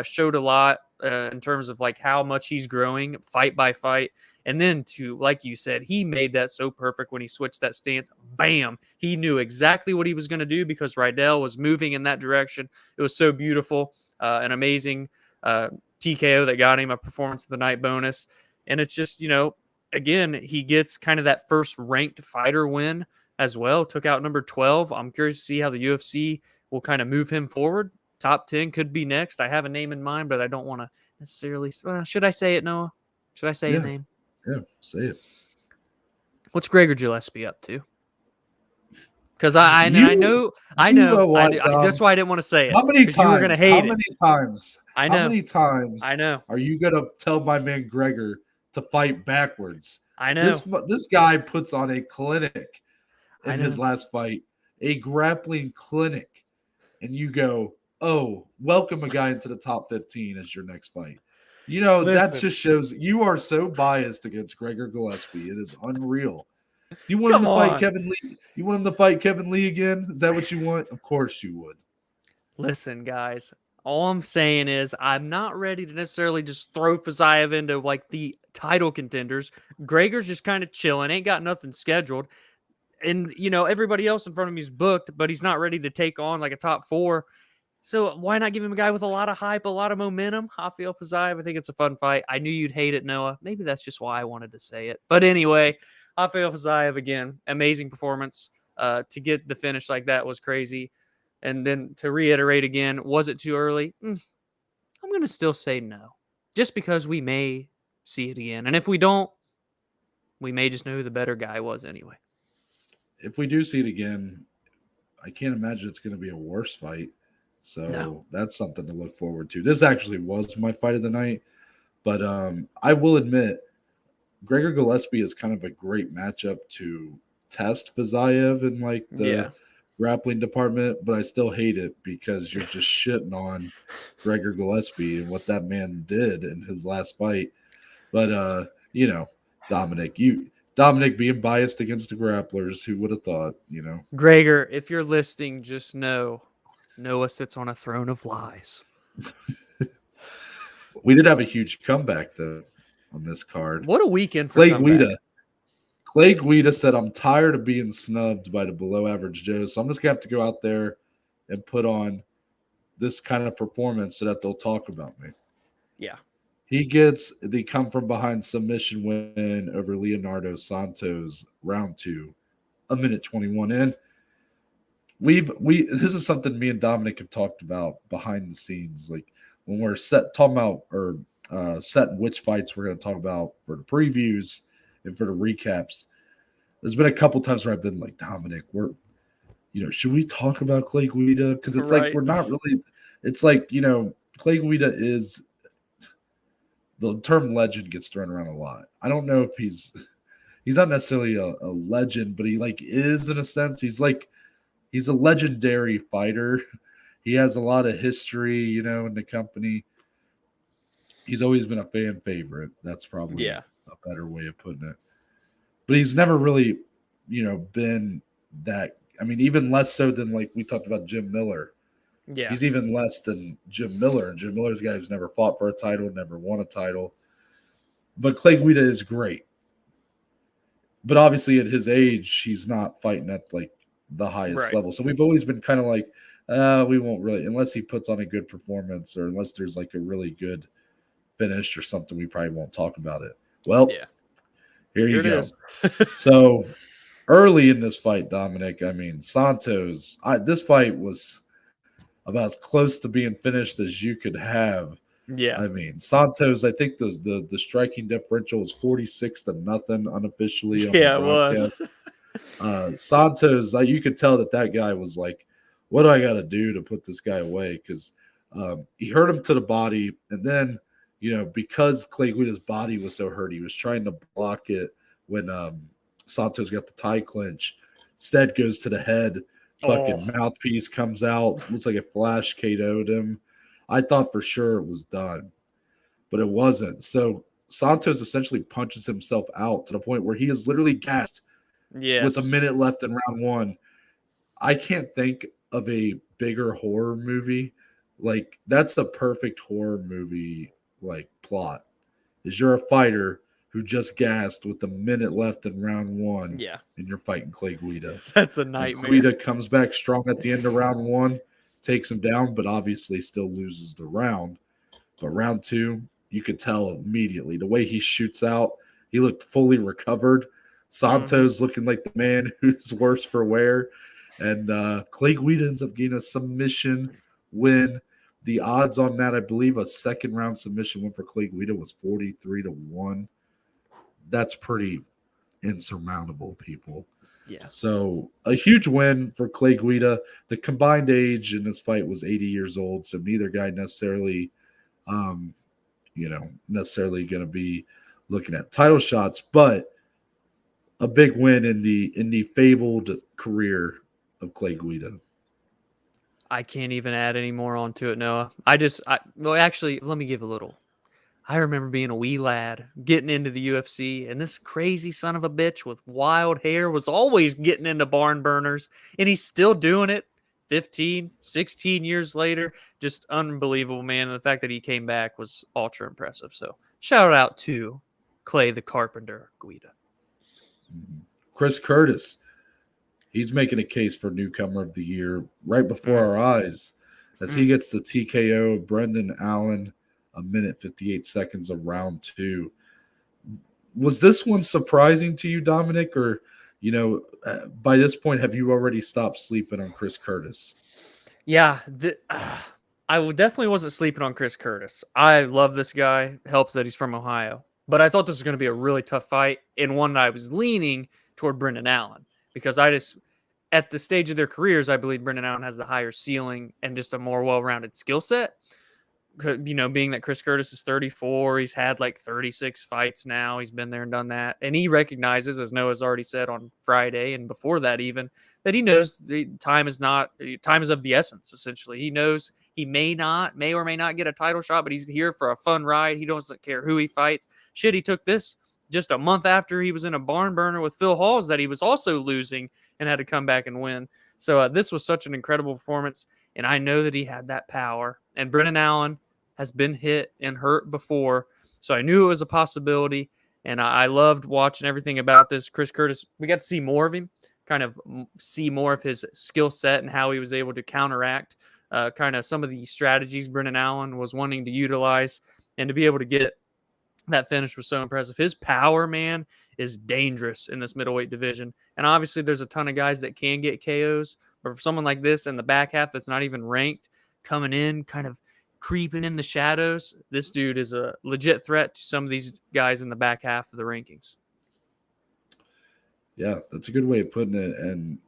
S2: showed a lot in terms of how much he's growing fight by fight. And then like you said, he made that so perfect when he switched that stance. Bam! He knew exactly what he was going to do because Riddell was moving in that direction. It was so beautiful. An amazing TKO that got him a performance of the night bonus. And it's just, again, he gets kind of that first ranked fighter win as well. Took out number 12. I'm curious to see how the UFC will kind of move him forward. Top 10 could be next. I have a name in mind, but I don't want to necessarily. Should I say it, Noah? Should I say a name?
S1: Yeah, say it.
S2: What's Gregor Gillespie up to? Because I know. That's why I didn't want to say it.
S1: How many times?
S2: You were going to hate
S1: How many times?
S2: I know.
S1: How many times?
S2: I know.
S1: Are you going to tell my man Gregor to fight backwards.
S2: I know.
S1: This guy puts on a clinic in
S2: I know.
S1: his last fight, a grappling clinic, and you go, oh, welcome a guy into the top 15 as your next fight. You know, that just shows you are so biased against Gregor Gillespie. It is unreal. Do you want him to fight Kevin Lee? You want him to fight Kevin Lee again? Is that what you want? Of course you would.
S2: Listen, guys, all I'm saying is I'm not ready to necessarily just throw Fiziev into like the title contenders. Gregor's just kind of chilling, ain't got nothing scheduled. And, you know, everybody else in front of me is booked, but he's not ready to take on like a top 4. So why not give him a guy with a lot of hype, a lot of momentum? Rafael Fiziev, I think it's a fun fight. I knew you'd hate it, Noah. Maybe that's just why I wanted to say it. But anyway, Rafael Fiziev, again, amazing performance. To get the finish like that was crazy. And then to reiterate again, was it too early? I'm going to still say no. Just because we may see it again. And if we don't, we may just know who the better guy was anyway.
S1: If we do see it again, I can't imagine it's going to be a worse fight. So That's something to look forward to. This actually was my fight of the night. But I will admit, Gregor Gillespie is kind of a great matchup to test Fiziev in like the grappling department, but I still hate it because you're just shitting on Gregor Gillespie and what that man did in his last fight. But you know, Dominic being biased against the grapplers, who would have thought, you know?
S2: Gregor, if you're listening, just know Noah sits on a throne of lies.
S1: We did have a huge comeback though on this card.
S2: What a weekend for comebacks.
S1: Clay Guida said, I'm tired of being snubbed by the below average Joes, so I'm just going to have to go out there and put on this kind of performance so that they'll talk about me.
S2: Yeah.
S1: He gets the come from behind submission win over Leonardo Santos, round 2, 1:21 in. This is something me and Dominic have talked about behind the scenes, like when we're setting which fights we're going to talk about for the previews and for the recaps. There's been a couple times where I've been like, Dominic, should we talk about Clay Guida? Because it's like we're not really. It's like, Clay Guida is. The term legend gets thrown around a lot. I don't know if he's not necessarily a legend, but he like is in a sense. He's a legendary fighter. He has a lot of history, in the company. He's always been a fan favorite. That's probably a better way of putting it. But he's never really, been that. I mean, even less so than like we talked about Jim Miller.
S2: Yeah.
S1: He's even less than Jim Miller. And Jim Miller's a guy who's never fought for a title, never won a title. But Clay Guida is great. But obviously at his age, he's not fighting at like the highest level. So we've always been kind of like, we won't really, unless he puts on a good performance or unless there's like a really good finish or something, we probably won't talk about it. Well, here you go. So early in this fight, Dominic, I mean, Santos, this fight was about as close to being finished as you could have.
S2: Yeah.
S1: I mean, Santos, I think the striking differential was 46-0 unofficially on the broadcast.
S2: It was.
S1: Santos, you could tell that guy was like, what do I got to do to put this guy away? Because he hurt him to the body. And then, because Clay Guida's body was so hurt, he was trying to block it when Santos got the tie clinch. Instead goes to the head. Fucking mouthpiece comes out. Looks like a flash KO'd him. I thought for sure it was done, but it wasn't. So Santos essentially punches himself out to the point where he is literally gassed with a minute left in round 1. I can't think of a bigger horror movie. Like, that's the perfect horror movie, like, plot. Is you're a fighter who just gassed with a minute left in round 1.
S2: Yeah.
S1: And you're fighting Clay Guida.
S2: That's a nightmare.
S1: And Guida comes back strong at the end of round 1, takes him down, but obviously still loses the round. But round 2, you could tell immediately. The way he shoots out, he looked fully recovered. Santos looking like the man who's worse for wear. And Clay Guida ends up getting a submission win. The odds on that, I believe, a second round submission win for Clay Guida was 43-1. That's pretty insurmountable, people.
S2: Yeah.
S1: So a huge win for Clay Guida. The combined age in this fight was 80 years old, so neither guy necessarily, necessarily going to be looking at title shots, but a big win in the fabled career of Clay Guida.
S2: I can't even add any more onto it, Noah. Well, actually, let me give a little. I remember being a wee lad, getting into the UFC, and this crazy son of a bitch with wild hair was always getting into barn burners, and he's still doing it 15, 16 years later. Just unbelievable, man. And the fact that he came back was ultra impressive. So shout out to Clay the Carpenter Guida.
S1: Chris Curtis, he's making a case for newcomer of the year right before our eyes as he gets the TKO of Brendan Allen, 1:58 of round 2. Was this one surprising to you, Dominic, or by this point, have you already stopped sleeping on Chris Curtis?
S2: Yeah, I definitely wasn't sleeping on Chris Curtis. I love this guy. Helps that he's from Ohio. But I thought this was going to be a really tough fight, and one that I was leaning toward Brendan Allen because at the stage of their careers, I believe Brendan Allen has the higher ceiling and just a more well-rounded skill set. Being that Chris Curtis is 34, he's had like 36 fights now. He's been there and done that. And he recognizes, as Noah's already said on Friday and before that even, that he knows time is of the essence, essentially. He knows he may or may not get a title shot, but he's here for a fun ride. He doesn't care who he fights. Shit, he took this just a month after he was in a barn burner with Phil Hawes that he was also losing and had to come back and win. So this was such an incredible performance, and I know that he had that power. And Brendan Allen has been hit and hurt before, so I knew it was a possibility, and I loved watching everything about this. Chris Curtis, we got to see more of him, kind of see more of his skill set and how he was able to counteract kind of some of the strategies Brendan Allen was wanting to utilize, and to be able to get that finish was so impressive. His power, man, is dangerous in this middleweight division, and obviously there's a ton of guys that can get KOs, but for someone like this in the back half that's not even ranked, coming in kind of creeping in the shadows, this dude is a legit threat to some of these guys in the back half of the rankings.
S1: Yeah, that's a good way of putting it. And,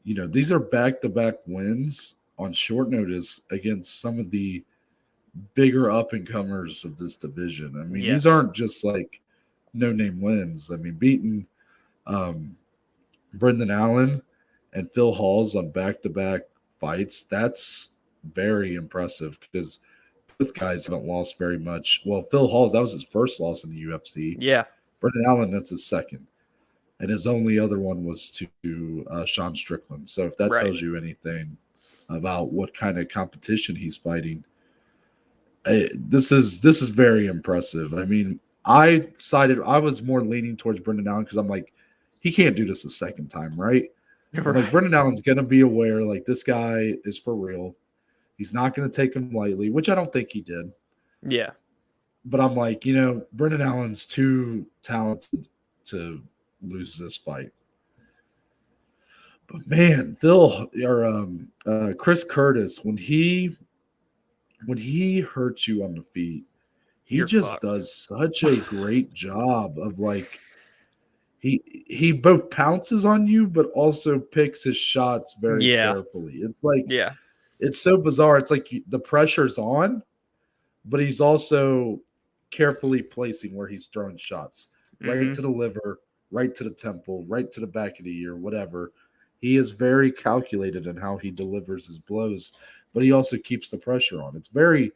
S1: these are back-to-back wins on short notice against some of the bigger up-and-comers of this division. I mean, These aren't just like no-name wins. I mean, beating Brendan Allen and Phil Hawes on back-to-back fights, that's very impressive because both guys haven't lost very much. Well, Phil Hawes, that was his first loss in the UFC.
S2: Yeah.
S1: Brendan Allen, that's his second. And his only other one was to Sean Strickland. So if that tells you anything about what kind of competition he's fighting, this is very impressive. I mean, I was more leaning towards Brendan Allen because I'm like, he can't do this a second time, right? Like, Brendan Allen's going to be aware, like, this guy is for real. He's not going to take him lightly, which I don't think he did.
S2: Yeah.
S1: But I'm like, Brendan Allen's too talented to lose this fight. But man, Chris Curtis, when he hurts you on the feet, You're just fucked. Does such a great job of like he both pounces on you, but also picks his shots very carefully. It's like it's so bizarre. It's like the pressure's on, but he's also carefully placing where he's throwing shots. Right to the liver, right to the temple, right to the back of the ear, whatever. He is very calculated in how he delivers his blows, but he also keeps the pressure on. It's very,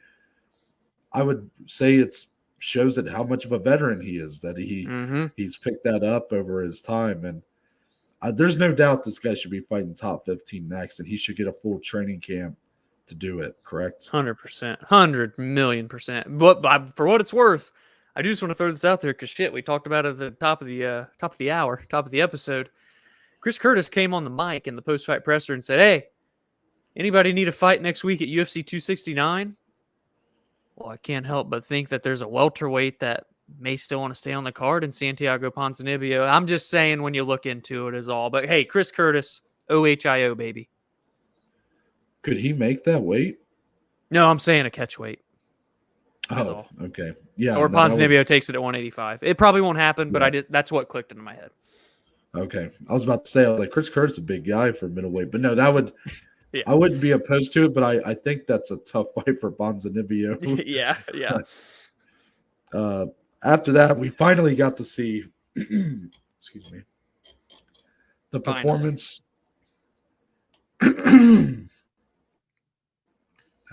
S1: I would say it shows that how much of a veteran he is, that he's picked that up over his time. And there's no doubt this guy should be fighting top 15 next, and he should get a full training camp to do it, correct?
S2: 100%, 100,000,000%. But for what it's worth, I do just want to throw this out there because we talked about it at the top of the hour, top of the episode. Chris Curtis came on the mic in the post-fight presser and said, "Hey, anybody need a fight next week at UFC 269? Well, I can't help but think that there's a welterweight that may still want to stay on the card in Santiago Ponzinibbio. I'm just saying when you look into it is all. But hey, Chris Curtis, OHIO, baby.
S1: Could he make that weight?
S2: No, I'm saying a catch weight.
S1: Oh, okay. Yeah.
S2: Or Ponzinibbio takes it at 185. It probably won't happen, but that's what clicked into my head.
S1: Okay. I was about to say, I was like, Chris Curtis is a big guy for middleweight. But no, that would I wouldn't be opposed to it, but I think that's a tough fight for Ponzinibbio.
S2: yeah.
S1: After that, we finally got to see, excuse me, the performance. Had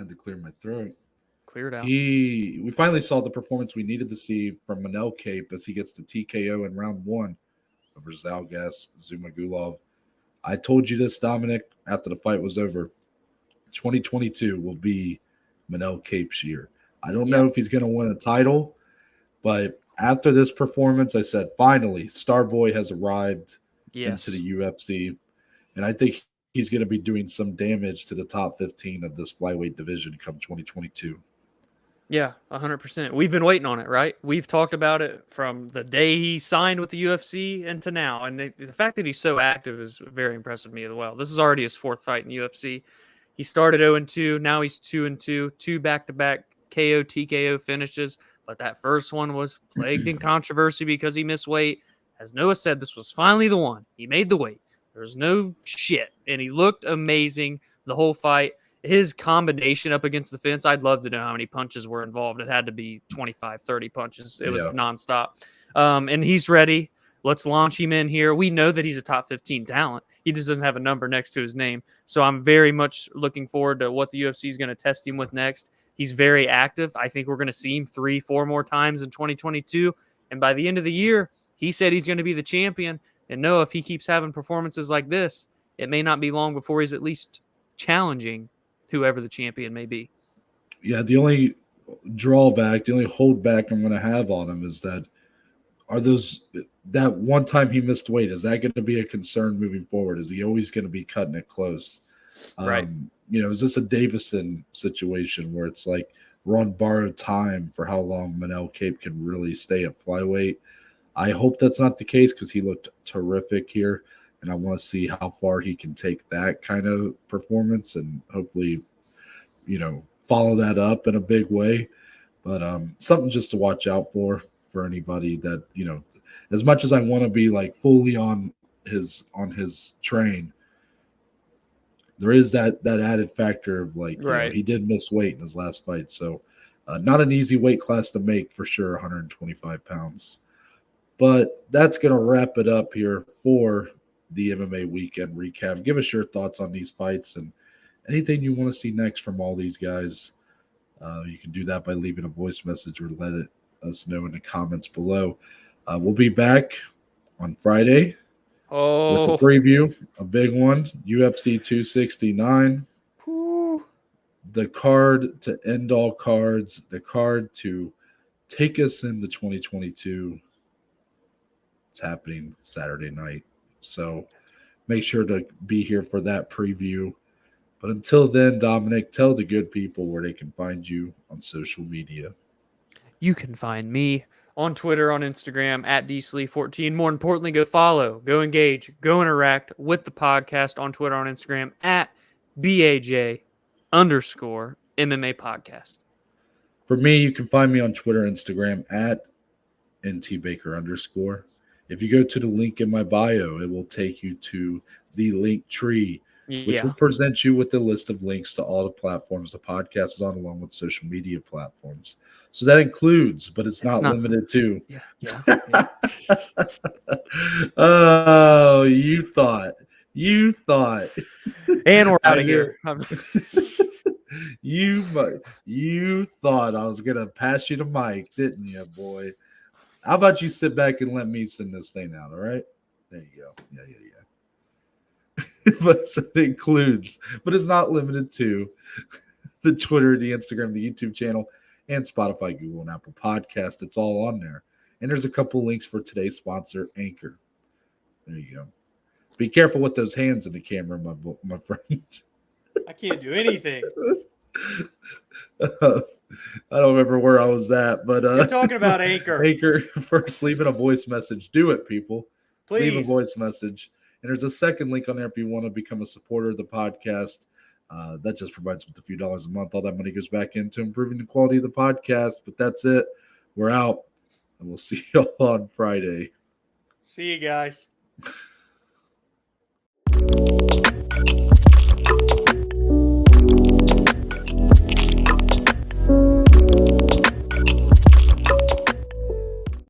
S1: to clear my throat.
S2: Clear it out.
S1: We finally saw the performance we needed to see from Manel Cape as he gets the TKO in round 1 over Zalgas Zumagulov. I told you this, Dominic, after the fight was over. 2022 will be Manel Cape's year. I don't know if he's going to win a title, but after this performance, I said, finally, Starboy has arrived into the UFC. And I think he's going to be doing some damage to the top 15 of this flyweight division come 2022.
S2: Yeah, 100%. We've been waiting on it, right? We've talked about it from the day he signed with the UFC and to now. And the fact that he's so active is very impressive to me as well. This is already his 4th fight in the UFC. He started 0-2. Now he's 2-2, 2 back-to-back KO, TKO finishes. But that first one was plagued in controversy because he missed weight. As Noah said, this was finally the one. He made the weight. There's no shit. And he looked amazing the whole fight. His combination up against the fence, I'd love to know how many punches were involved. It had to be 25, 30 punches. It was nonstop. And he's ready. Let's launch him in here. We know that he's a top 15 talent. He just doesn't have a number next to his name. So I'm very much looking forward to what the UFC is going to test him with next. He's very active. I think we're going to see him 3-4 more times in 2022. And by the end of the year, he said he's going to be the champion. And no, if he keeps having performances like this, it may not be long before he's at least challenging whoever the champion may be.
S1: Yeah, the only drawback, the only holdback I'm going to have on him is that that one time he missed weight, is that going to be a concern moving forward? Is he always going to be cutting it close?
S2: Right.
S1: Is this a Davison situation where it's like we're on borrowed time for how long Manel Cape can really stay at flyweight? I hope that's not the case because he looked terrific here. And I want to see how far he can take that kind of performance and hopefully, follow that up in a big way. But something just to watch out for anybody that, as much as I want to be like fully on his train, there is that added factor of like, he did miss weight in his last fight. So not an easy weight class to make for sure, 125 pounds. But that's going to wrap it up here for the MMA Weekend Recap. Give us your thoughts on these fights and anything you want to see next from all these guys. You can do that by leaving a voice message or let us know in the comments below. We'll be back on Friday with the preview, a big one, UFC 269.
S2: Whew.
S1: The card to end all cards, the card to take us into 2022. It's happening Saturday night. So make sure to be here for that preview. But until then, Dominic, tell the good people where they can find you on social media.
S2: You can find me on Twitter, on Instagram, at dslee14. More importantly, go follow, go engage, go interact with the podcast on Twitter, on Instagram, at BAJ_MMA podcast.
S1: For me, you can find me on Twitter, Instagram, at ntbaker_. If you go to the link in my bio, it will take you to the link tree, which will present you with a list of links to all the platforms the podcast is on, along with social media platforms. So that includes, but it's not limited to.
S2: Yeah.
S1: Oh, you thought.
S2: And we're out of here.
S1: You thought I was going to pass you the mic, didn't you, boy? How about you sit back and let me send this thing out, all right? There you go. Yeah. But it includes, but it's not limited to the Twitter, the Instagram, the YouTube channel, and Spotify, Google, and Apple Podcast. It's all on there. And there's a couple links for today's sponsor, Anchor. There you go. Be careful with those hands in the camera, my friend.
S2: I can't do anything.
S1: I don't remember where I was at, but
S2: you're talking about Anchor.
S1: Anchor, first leaving a voice message. Do it, people.
S2: Please.
S1: Leave a voice message. And there's a second link on there if you want to become a supporter of the podcast. That just provides with a few dollars a month. All that money goes back into improving the quality of the podcast. But that's it. We're out, and we'll see you all on Friday.
S2: See you guys.